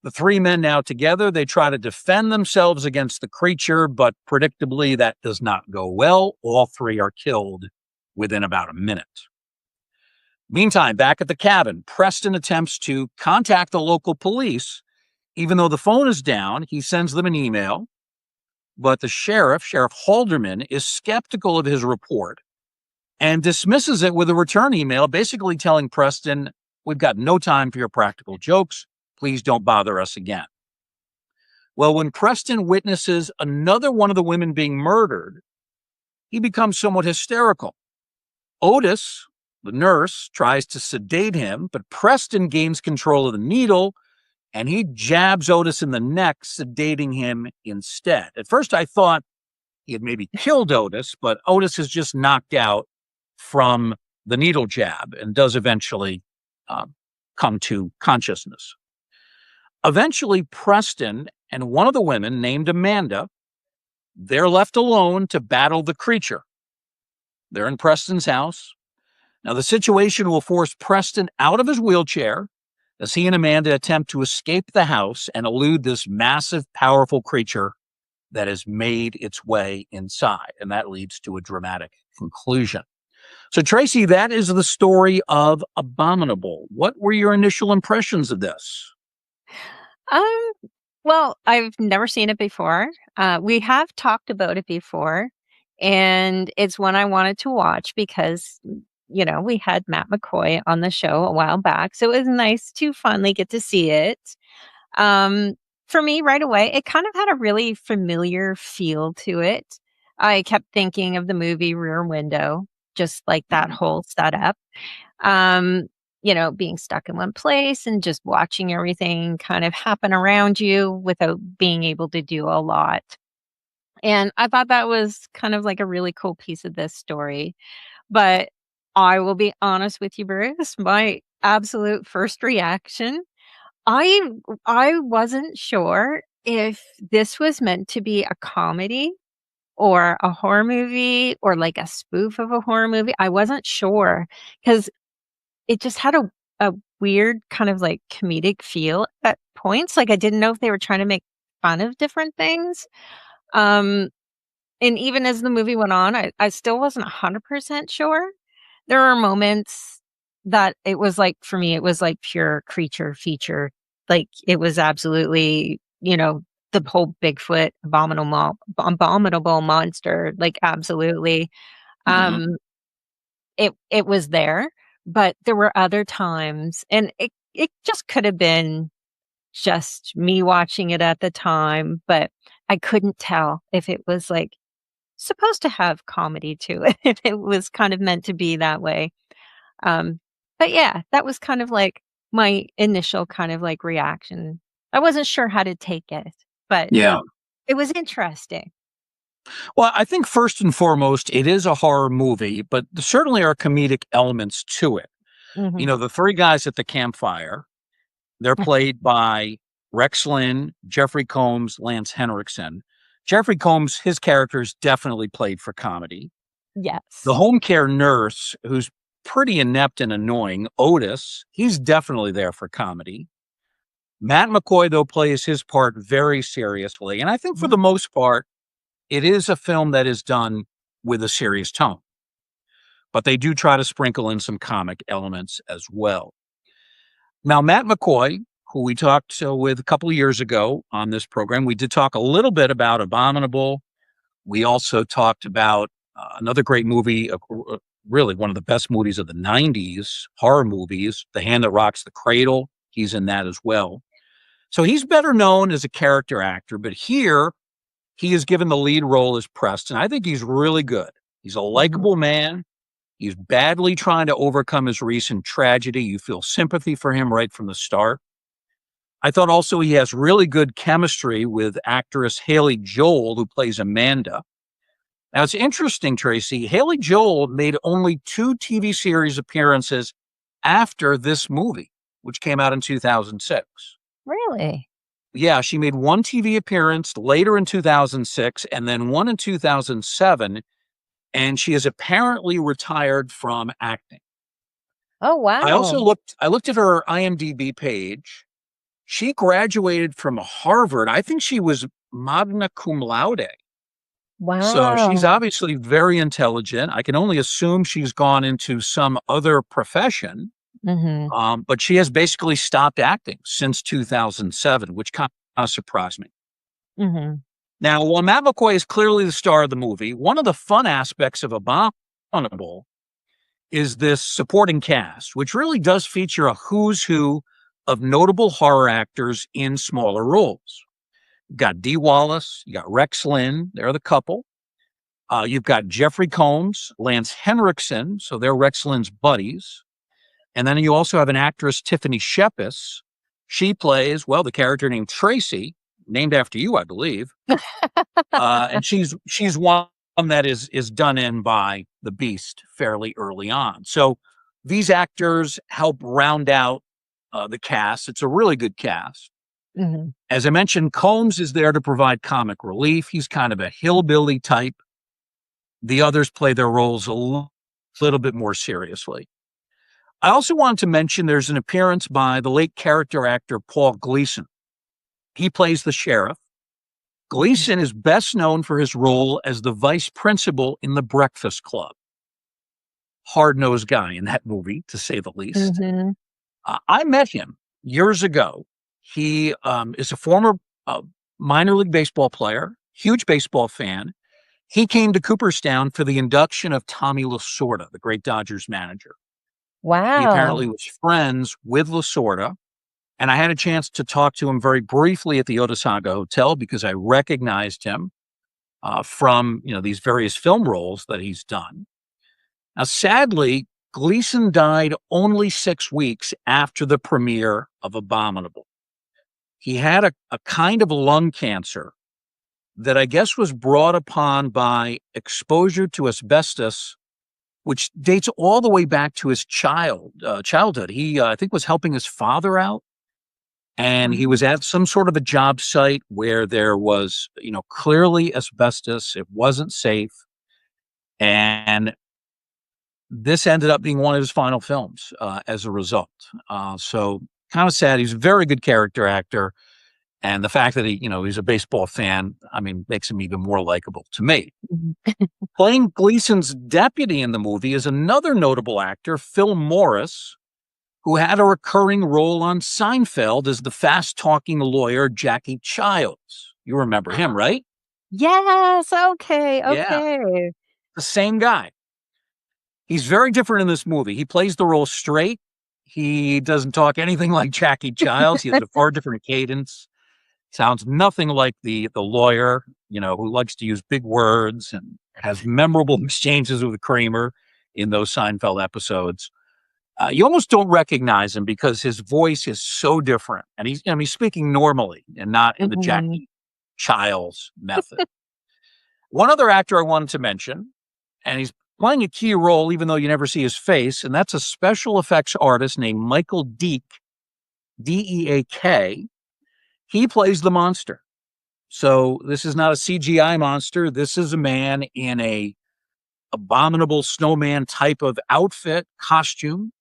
The three men now together, they try to defend themselves against the creature, but predictably that does not go well. All three are killed within about a minute. Meantime, back at the cabin, Preston attempts to contact the local police. Even though the phone is down, he sends them an email. But the Sheriff Halderman, is skeptical of his report and dismisses it with a return email, basically telling Preston, "We've got no time for your practical jokes. Please don't bother us again." Well, when Preston witnesses another one of the women being murdered, he becomes somewhat hysterical. Otis, the nurse, tries to sedate him, but Preston gains control of the needle and he jabs Otis in the neck, sedating him instead. At first, I thought he had maybe killed Otis, but Otis is just knocked out from the needle jab and does eventually come to consciousness. Eventually, Preston and one of the women, named Amanda, they're left alone to battle the creature. They're in Preston's house. Now, the situation will force Preston out of his wheelchair as he and Amanda attempt to escape the house and elude this massive, powerful creature that has made its way inside. And that leads to a dramatic conclusion. So, Tracy, that is the story of Abominable. What were your initial impressions of this? Um, well, I've never seen it before. We have talked about it before, and it's one I wanted to watch because, we had Matt McCoy on the show a while back, so it was nice to finally get to see it. Um, for me, right away, it kind of had a really familiar feel to it. I kept thinking of the movie Rear Window, just like that Mhm. whole setup. Being stuck in one place and just watching everything kind of happen around you without being able to do a lot. And I thought that was kind of like a really cool piece of this story. But I will be honest with you, Bruce, my absolute first reaction, I I wasn't sure if this was meant to be a comedy or a horror movie or like a spoof of a horror movie. I wasn't sure because it just had a weird kind of, like, comedic feel at points, like, I didn't know if they were trying to make fun of different things, um, and even as the movie went on, I still wasn't 100% sure. There are moments that it was like for me, it was like pure creature feature, like, it was absolutely, the whole Bigfoot abominable monster, like, absolutely, Mhm. um it was there, but there were other times and it just could have been just me watching it at the time, but I couldn't tell if it was, like, supposed to have comedy to it, if it was kind of meant to be that way. Um, but yeah, that was kind of like my initial kind of, like, reaction. I wasn't sure how to take it, but Yeah. it was interesting. Well, I think first and foremost, it is a horror movie, but there certainly are comedic elements to it. Mhm. The three guys at the campfire, they're played by Rex Lynn, Jeffrey Combs, Lance Henriksen. Jeffrey Combs, his character is definitely played for comedy. The Yes. home care nurse, who's pretty inept and annoying. Otis, he's definitely there for comedy. Matt McCoy, though, plays his part very seriously. And I think for Mhm. the most part, it is a film that is done with a serious tone, but they do try to sprinkle in some comic elements as well. Now, Matt McCoy, who we talked with a couple of years ago on this program, we did talk a little bit about Abominable. We also talked about another great movie, really one of the best movies of the 90s, horror movies, The Hand That Rocks the Cradle. He's in that as well. So he's better known as a character actor, but here he is given the lead role as Preston. I think he's really good. He's a Mhm. likable man. He's badly trying to overcome his recent tragedy. You feel sympathy for him right from the start. I thought also he has really good chemistry with actress Haley Joel, who plays Amanda. Now, it's interesting, Tracy. Haley Joel made only 2 TV series appearances after this movie, which came out in 2006. Really? Yeah, she made 1 TV appearance later in 2006 and then 1 in 2007, and she is apparently retired from acting. Oh, wow. I looked at her IMDb page. She graduated from Harvard. I think she was magna cum laude. So she's Wow. obviously very intelligent. I can only assume she's gone into some other profession, Mhm. but she has basically stopped acting since 2007, which kind of surprised me. Mhm. Now, while Matt McCoy is clearly the star of the movie, one of the fun aspects of Abominable is this supporting cast, which really does feature a who's who of notable horror actors in smaller roles. You got Dee Wallace, you got Rex Lynn, they're the couple. You've got Jeffrey Combs, Lance Henriksen, so they're Rex Lynn's buddies. And then you also have an actress, Tiffany Shepis. She plays, well, the character named Tracy, named after you, I believe. And she's one that is done in by the Beast fairly early on. So these actors help round out the cast. It's a really good cast. Mhm. As I mentioned, Combs is there to provide comic relief. He's kind of a hillbilly type. The others play their roles a little bit more seriously. I also wanted to mention there's an appearance by the late character actor Paul Gleason. He plays the sheriff. Mhm. Gleason is best known for his role as the vice principal in The Breakfast Club. Hard-nosed guy in that movie, to say the least. Mhm. I met him years ago. He is a former minor league baseball player, huge baseball fan. He came to Cooperstown for the induction of Tommy Lasorda, the great Dodgers manager. He Wow. apparently was friends with Lasorda, and I had a chance to talk to him very briefly at the Otisanga Hotel because I recognized him from these various film roles that he's done. Now, sadly, Gleason died only 6 weeks after the premiere of Abominable. He had a kind of lung cancer that I guess was brought upon by exposure to asbestos, which dates all the way back to his childhood. He, I think, was helping his father out, and he Mhm. was at some sort of a job site where there was, clearly asbestos. It wasn't safe, and this ended up being one of his final films as a result. So kind of sad. He's a very good character actor, and the fact that he's a baseball fan, I mean, makes him even more likable to me. Mhm. Playing Gleason's deputy in the movie is another notable actor, Phil Morris, who had a recurring role on Seinfeld as the fast-talking lawyer Jackie Childs. You remember him, right? Yes, okay, Yeah, okay. the same guy. He's very different in this movie. He plays the role straight. He doesn't talk anything like Jackie Childs. He has a far different cadence. Sounds nothing like the lawyer, who likes to use big words and has memorable exchanges with Kramer in those Seinfeld episodes. You almost don't recognize him because his voice is so different, and he's speaking normally and not in the Mhm. Jackie Childs method. One other actor I wanted to mention, and he's playing a key role even though you never see his face, and that's a special effects artist named Michael Deak, Deak. He plays the monster. So this is not a CGI monster. This is a man in a abominable snowman type of outfit, costume.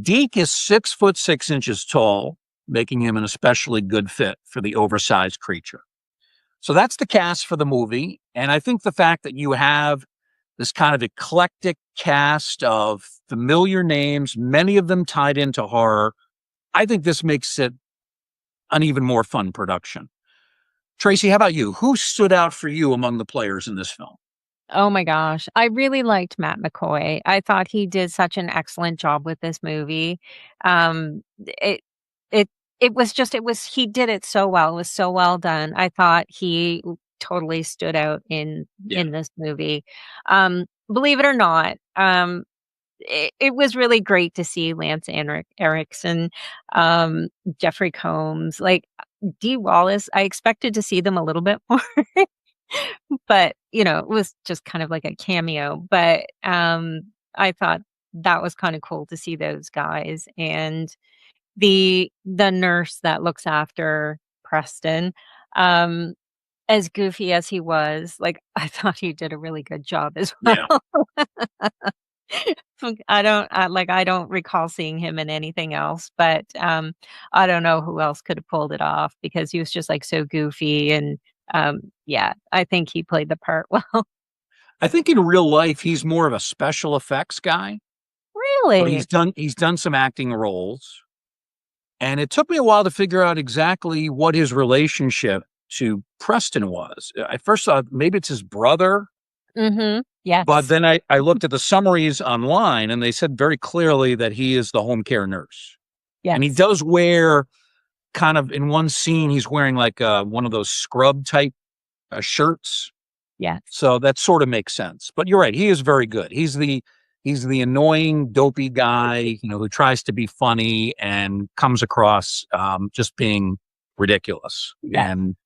Deke is 6'6" tall, making him an especially good fit for the oversized creature. So that's the cast for the movie. And I think the fact that you have this kind of eclectic cast of familiar names, many of them tied into horror, I think this makes it an even more fun production. Tracy, how about you? Who stood out for you among the players in this film? Oh my gosh, I really liked Matt McCoy. I thought he did such an excellent job with this movie. It it it was just he did it so well. It was so well done. I thought he totally stood out Yeah, in this movie. Believe it or not, it was really great to see Erickson, um, Jeffrey Combs, like Dee Wallace. I expected to see them a little bit more. But, it was just kind of like a cameo, but, I thought that was kinda cool to see those guys, and the nurse that looks after Preston, um, as goofy as he was, like, I thought he did a really good job as well. yeah. I don't recall seeing him in anything else, but, I don't know who else could have pulled it off because he was just, like, so goofy and, yeah, I think he played the part well. I think in real life, he's more of a special effects guy, but Really? he's done some acting roles. And it took me a while to figure out exactly what his relationship to Preston was. I first thought maybe it's his brother, Mhm. but Yes. then I looked at the summaries online and they said very clearly that he is the home care nurse. And he Yes. does wear kind of in one scene, he's wearing like one of those scrub type shirts. Yes. So that sort of makes sense. But you're right, he is very good. He's the annoying, dopey guy, who tries to be funny and comes across just being ridiculous. Yes. And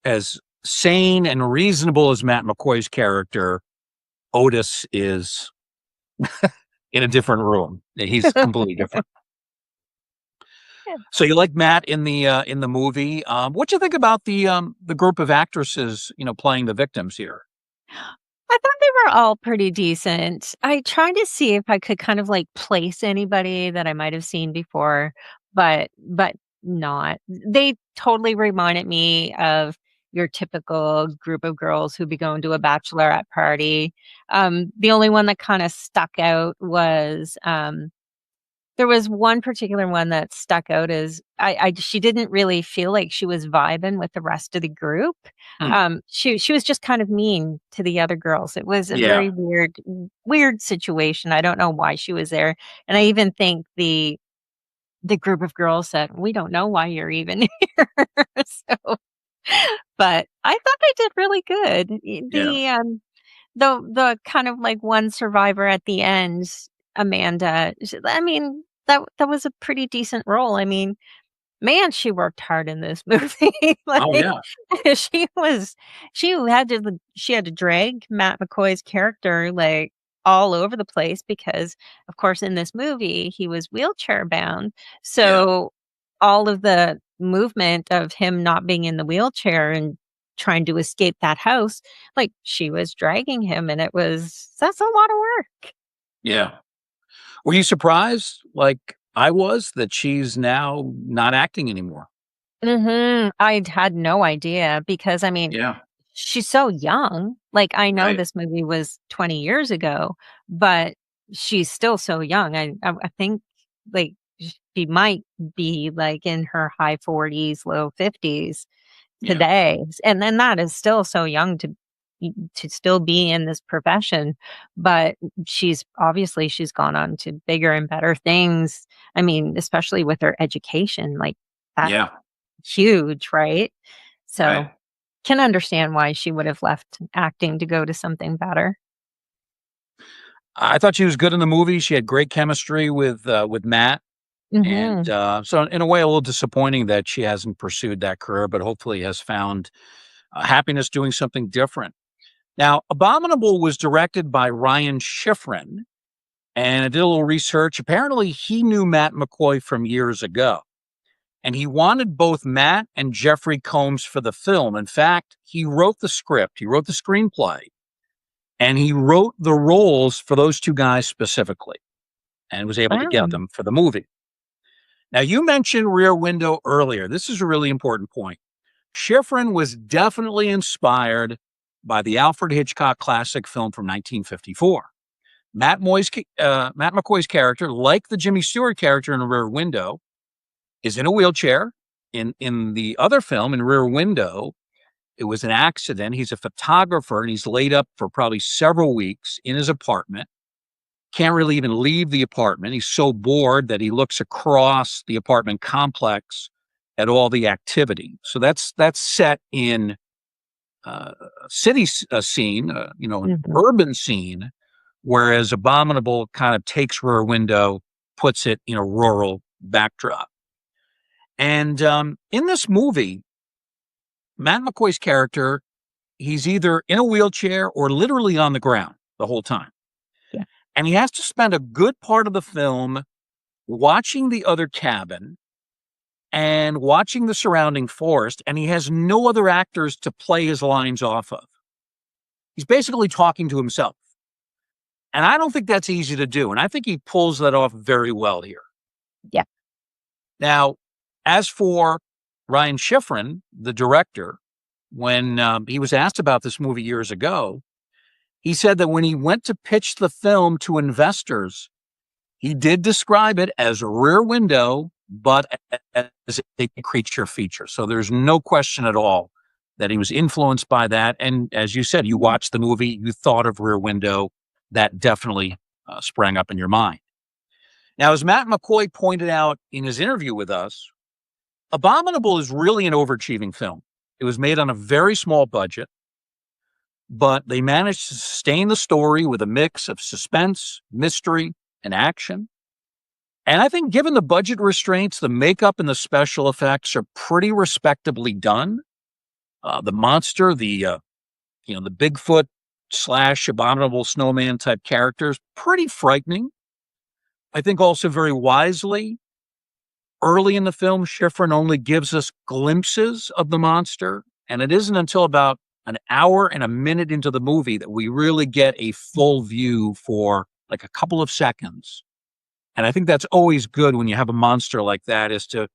as sane and reasonable as Matt McCoy's character, Otis is in a different room. He's completely different. So you like Matt in the movie? What do you think about the group of actresses, playing the victims here? I thought they were all pretty decent. I tried to see if I could kind of, like, place anybody that I might have seen before, but not. They totally reminded me of your typical group of girls who'd be going to a bachelorette party. The only one that kinda stuck out was, there was one particular one that stuck out as I she didn't really feel like she was vibing with the rest of the group. Hmm. She was just kind of mean to the other girls. It was a Yeah, very weird situation. I don't know why she was there, and I even think the group of girls said, "We don't know why you're even here." So, but I thought they did really good. yeah, The kind of, like, one survivor at the end, Amanda, I mean, that was a pretty decent role. I mean, man, she worked hard in this movie. oh Like, yeah, she was she had to drag Matt McCoy's character, like, all over the place because, of course, in this movie, he was wheelchair bound. yeah. So, all of the movement of him not being in the wheelchair and trying to escape that house, like, she was dragging him, and that's a lot of work. Yeah. Were you surprised, like I was, that she's now not acting anymore? Mhm. I had no idea because, I mean, Yeah. she's so young. Like, I know Right. this movie was 20 years ago, but she's still so young. I think, like, she might be, like, in her high 40s, low 50s Yeah. today, and then that is still so young to still be in this profession, but she's gone on to bigger and better things. I mean, especially with her education, like, that's Yeah. huge, right? Right. So, can understand why she would have left acting to go to something better. I thought she was good in the movie. She had great chemistry with Matt, and Mhm. so in a way, a little disappointing that she hasn't pursued that career, but hopefully has found happiness doing something different. Now, Abominable was directed by Ryan Schifrin, and I did a little research. Apparently, he knew Matt McCoy from years ago, and he wanted both Matt and Jeffrey Combs for the film. In fact, he wrote the script, he wrote the screenplay, And he wrote the roles for those two guys specifically and was able to get Wow. them for the movie. Now, you mentioned Rear Window earlier. This is a really important point. Schifrin was definitely inspired by the Alfred Hitchcock classic film from 1954. Matt McCoy's character, like the Jimmy Stewart character in Rear Window, is in a wheelchair. In the other film, in Rear Window, it was an accident. He's a photographer and he's laid up for probably several weeks in his apartment. Can't really even leave the apartment. He's so bored that he looks across the apartment complex at all the activity. So that's set in a city scene, an Mhm. urban scene, whereas Abominable kind of takes Rear Window, puts it in a rural backdrop. And in this movie, Matt McCoy's character, he's either in a wheelchair or literally on the ground the whole time. Yeah. And he has to spend a good part of the film watching the other cabin and watching the surrounding forest, and he has no other actors to play his lines off of. He's basically talking to himself. And I don't think that's easy to do. And I think he pulls that off very well here. Yeah. Now, as for Ryan Schifrin, the director, when he was asked about this movie years ago, he said that when he went to pitch the film to investors, he did describe it as a Rear Window, but as a creature feature. So there's no question at all that he was influenced by that. And as you said, you watched the movie, you thought of Rear Window, that definitely sprang up in your mind. Now, as Matt McCoy pointed out in his interview with us, Abominable is really an overachieving film. It was made on a very small budget, but they managed to sustain the story with a mix of suspense, mystery, and action. And I think given the budget restraints, the makeup and the special effects are pretty respectably done. The monster, the Bigfoot slash abominable snowman type characters, pretty frightening. I think also very wisely, early in the film, Schifrin only gives us glimpses of the monster. And it isn't until about an hour and a minute into the movie that we really get a full view for like a couple of seconds. And I think that's always good when you have a monster like that, is to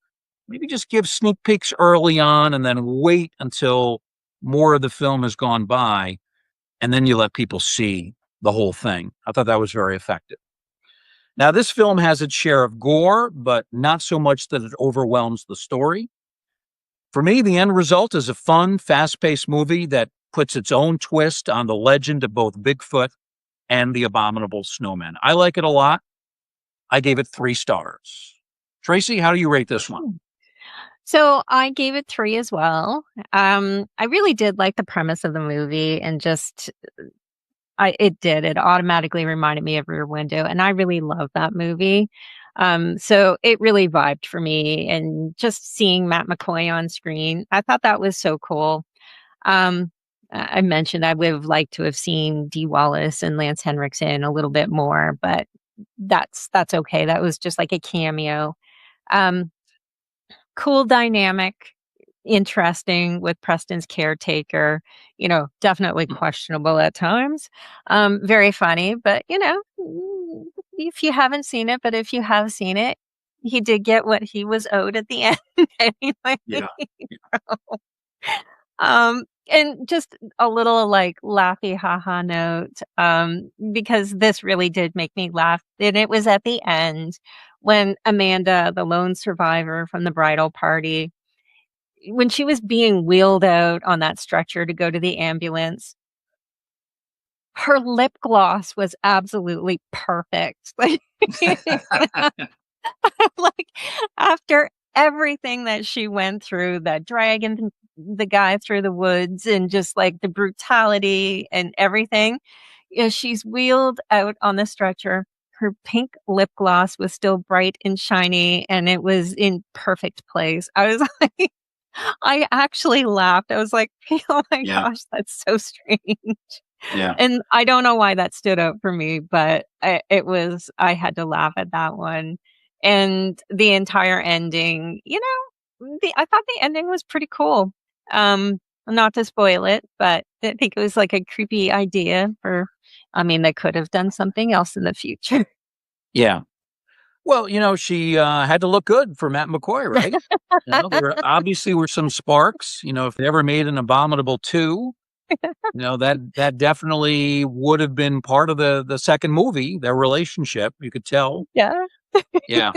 maybe just give sneak peeks early on and then wait until more of the film has gone by. And then you let people see the whole thing. I thought that was very effective. Now, this film has its share of gore, but not so much that it overwhelms the story. For me, the end result is a fun, fast paced movie that puts its own twist on the legend of both Bigfoot and the abominable snowman. I like it a lot. I gave it 3 stars. Tracy, how do you rate this one? So I gave it 3 as well. I really did like the premise of the movie and just it automatically reminded me of Rear Window, and I really love that movie. So it really vibed for me, and just seeing Matt McCoy on screen, I thought that was so cool. Um, I mentioned I would have liked to have seen Dee Wallace and Lance Henriksen a little bit more, but that's okay. That was just like a cameo. Um, cool dynamic, interesting with Preston's caretaker, definitely questionable at times. Very funny, but if you haven't seen it, but if you have seen it, he did get what he was owed at the end anyway. Yeah. And just a little like laughy haha note, because this really did make me laugh. And it was at the end when Amanda, the lone survivor from the bridal party, when she was being wheeled out on that stretcher to go to the ambulance, her lip gloss was absolutely perfect. Like, after everything that she went through, that dragging the guy through the woods and just, like, the brutality and everything, she's wheeled out on the stretcher. Her pink lip gloss was still bright and shiny, and it was in perfect place. I was like I actually laughed. I was like, "Oh my Yeah. gosh, that's so strange." Yeah. And I don't know why that stood out for me, but I had to laugh at that one. And the entire ending, I thought the ending was pretty cool. not to spoil it, but I think it was like a creepy idea for I mean, they could have done something else in the future. Yeah. Well, she, had to look good for Matt McCoy, right? There obviously were some sparks, if they ever made an Abominable 2, that definitely would have been part of the second movie, their relationship, you could tell. Yeah, Yeah.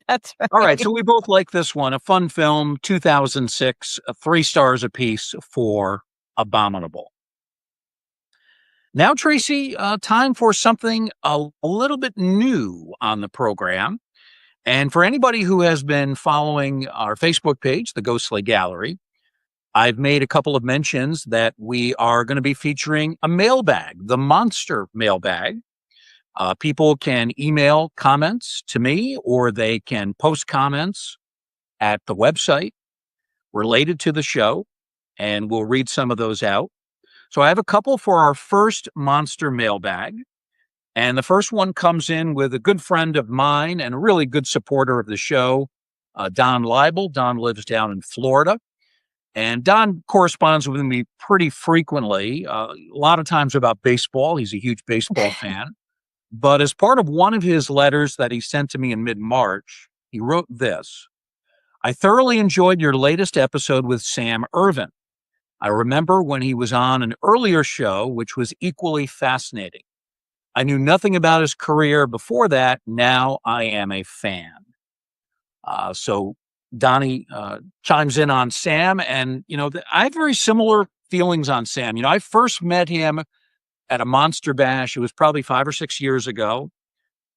that's All right, right. so we both like this one, a fun film, 2006, 3 stars apiece for Abominable. Now, Tracy, time for something a little bit new on the program. And for anybody who has been following our Facebook page, The Ghostly Gallery, I've made a couple of mentions that we are going to be featuring a mailbag, the Monster Mailbag. People can email comments to me or they can post comments at the website related to the show, and we'll read some of those out. So I have a couple for our first Monster Mailbag. And the first one comes in with a good friend of mine and a really good supporter of the show, Don Leibel. Don lives down in Florida. And Don corresponds with me pretty frequently, a lot of times about baseball. He's a huge baseball fan. But as part of one of his letters that he sent to me in mid March, he wrote this: I thoroughly enjoyed your latest episode with Sam Irvin. I remember when he was on an earlier show, which was equally fascinating. I knew nothing about his career before that. Now I am a fan. So Donnie chimes in on Sam, and I have very similar feelings on Sam. I first met him at a Monster Bash. It was probably 5 or 6 years ago.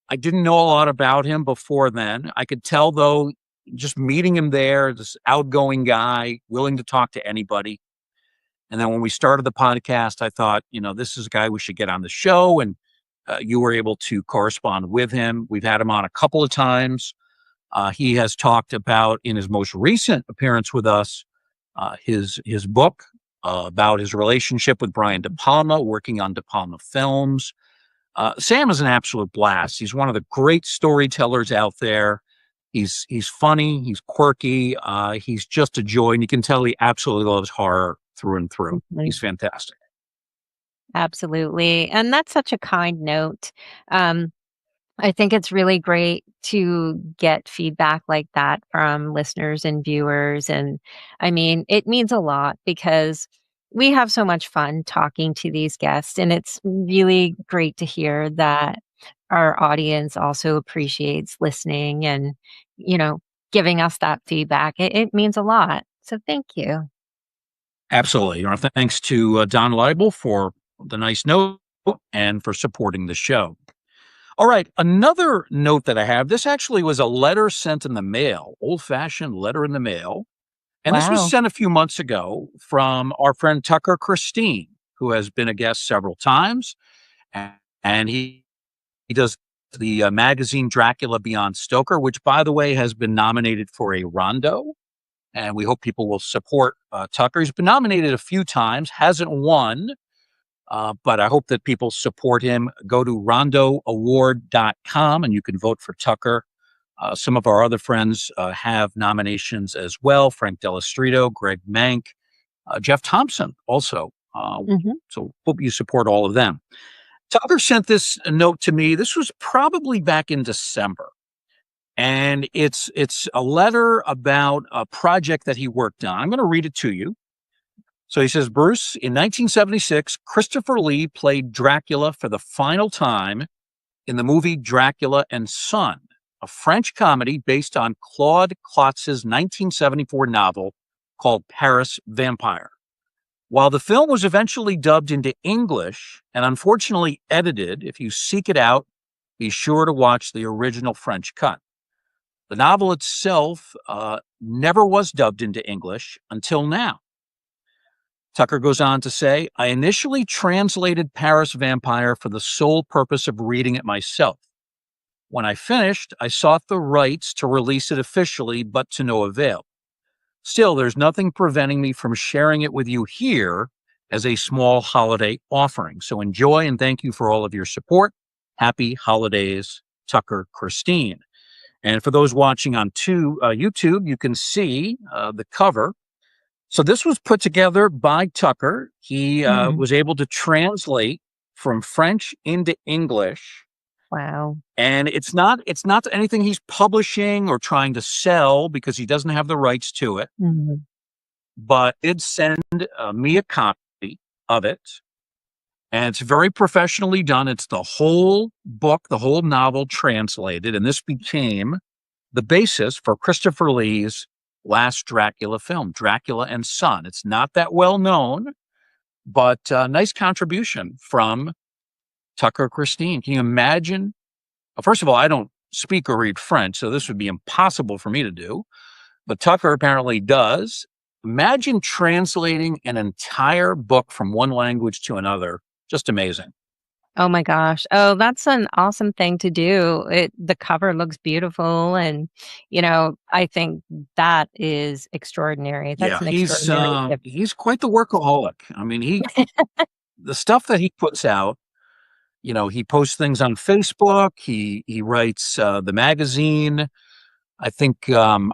I didn't know a lot about him before then. I could tell though, just meeting him there, this outgoing guy, willing to talk to anybody. And then when we started the podcast, I thought, this is a guy we should get on the show. And you were able to correspond with him. We've had him on a couple of times. He has talked about, in his most recent appearance with us, his book about his relationship with Brian De Palma, working on De Palma films. Sam is an absolute blast. He's one of the great storytellers out there. He's funny. He's quirky. He's just a joy, and you can tell he absolutely loves horror through and through. Mhm. He's fantastic. Absolutely, and that's such a kind note. Um, I think it's really great to get feedback like that from listeners and viewers. And I mean, it means a lot because we have so much fun talking to these guests. And it's really great to hear that our audience also appreciates listening and, you know, giving us that feedback. It means a lot. So thank you. Absolutely. Thanks to Don Leibel for the nice note and for supporting the show. All right. Another note that I have, this actually was a letter sent in the mail, old fashioned letter in the mail. And this was Wow. sent a few months ago from our friend Tucker Christine, who has been a guest several times. a- And he does the magazine Dracula Beyond Stoker, which, by the way, has been nominated for a Rondo. And we hope people will support Tucker. He's been nominated a few times, hasn't won, but I hope that people support him. Go to rondoaward.com and you can vote for Tucker. Some of our other friends have nominations as well: Frank Delastrito, Greg Mank, Jeff Thompson also. Hmm. So hope you support all of them. Tucker sent this note to me. This was probably back in December. And it's a letter about a project that he worked on. I'm going to read it to you. So he says, Bruce, in 1976, Christopher Lee played Dracula for the final time in the movie Dracula and Son, a French comedy based on Claude Klotz's 1974 novel called Paris Vampire. While the film was eventually dubbed into English and unfortunately edited, if you seek it out, be sure to watch the original French cut. The novel itself never was dubbed into English until now. Tucker goes on to say, I initially translated Paris Vampire for the sole purpose of reading it myself. When I finished, I sought the rights to release it officially, but to no avail. Still, there's nothing preventing me from sharing it with you here as a small holiday offering. So enjoy and thank you for all of your support. Happy holidays, Tucker Christine. And for those watching on YouTube, you can see the cover. So this was put together by Tucker. He Mhm. was able to translate from French into English, Wow. and it's not anything he's publishing or trying to sell because he doesn't have the rights to it. Mhm. But did send me a copy of it, and it's very professionally done. It's the whole book, the whole novel translated, and this became the basis for Christopher Lee's last Dracula film, Dracula and Son. It's not that well known, but nice contribution from Tucker Christine. Can you imagine? First of all, I don't speak or read French, so this would be impossible for me to do, but Tucker apparently does. Imagine translating an entire book from one language to another. Just amazing. Oh my gosh. Oh, that's an awesome thing to do. The cover looks beautiful and, I think that is extraordinary. That's Yeah, an extraordinary gift. he's quite the workaholic. I mean, he the stuff that he puts out, he posts things on Facebook, he writes the magazine. I think I'm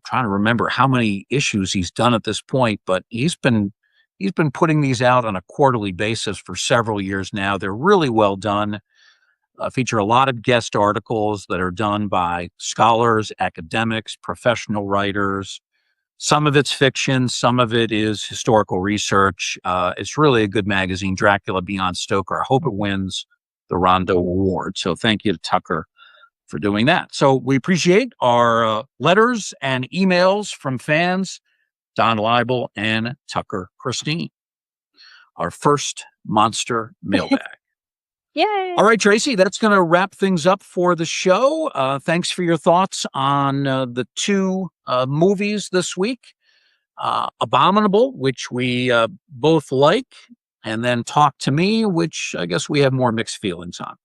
trying to remember how many issues he's done at this point, but he's been putting these out on a quarterly basis for several years now. They're really well done. Feature a lot of guest articles that are done by scholars, academics, professional writers. Some of it's fiction, some of it is historical research. It's really a good magazine, Dracula Beyond Stoker. I hope it wins the Rondo Award. So thank you to Tucker for doing that. So we appreciate our letters and emails from fans, Don Leibel and Tucker Christine, our first monster mailbag. Yay. All right, Tracy, that's going to wrap things up for the show. Thanks for your thoughts on the two movies this week. Abominable, which we both like, and then Talk to Me, which I guess we have more mixed feelings on.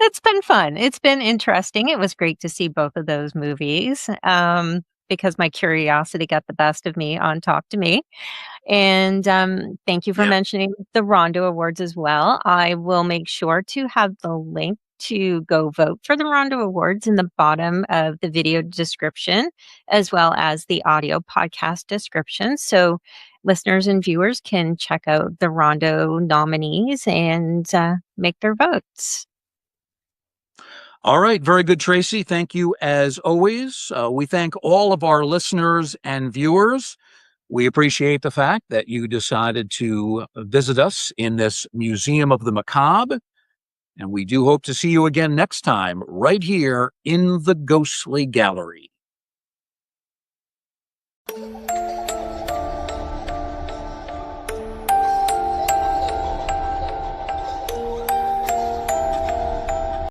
It's been fun. It's been interesting. It was great to see both of those movies, because my curiosity got the best of me on Talk to Me. And, thank you for Yeah. mentioning the Rondo Awards as well. I will make sure to have the link to go vote for the Rondo Awards in the bottom of the video description, as well as the audio podcast description. So listeners and viewers can check out the Rondo nominees and make their votes. All right. Very good, Tracy. Thank you as always. We thank all of our listeners and viewers. We appreciate the fact that you decided to visit us in this Museum of the Macabre. And we do hope to see you again next time, right here in the Ghostly Gallery.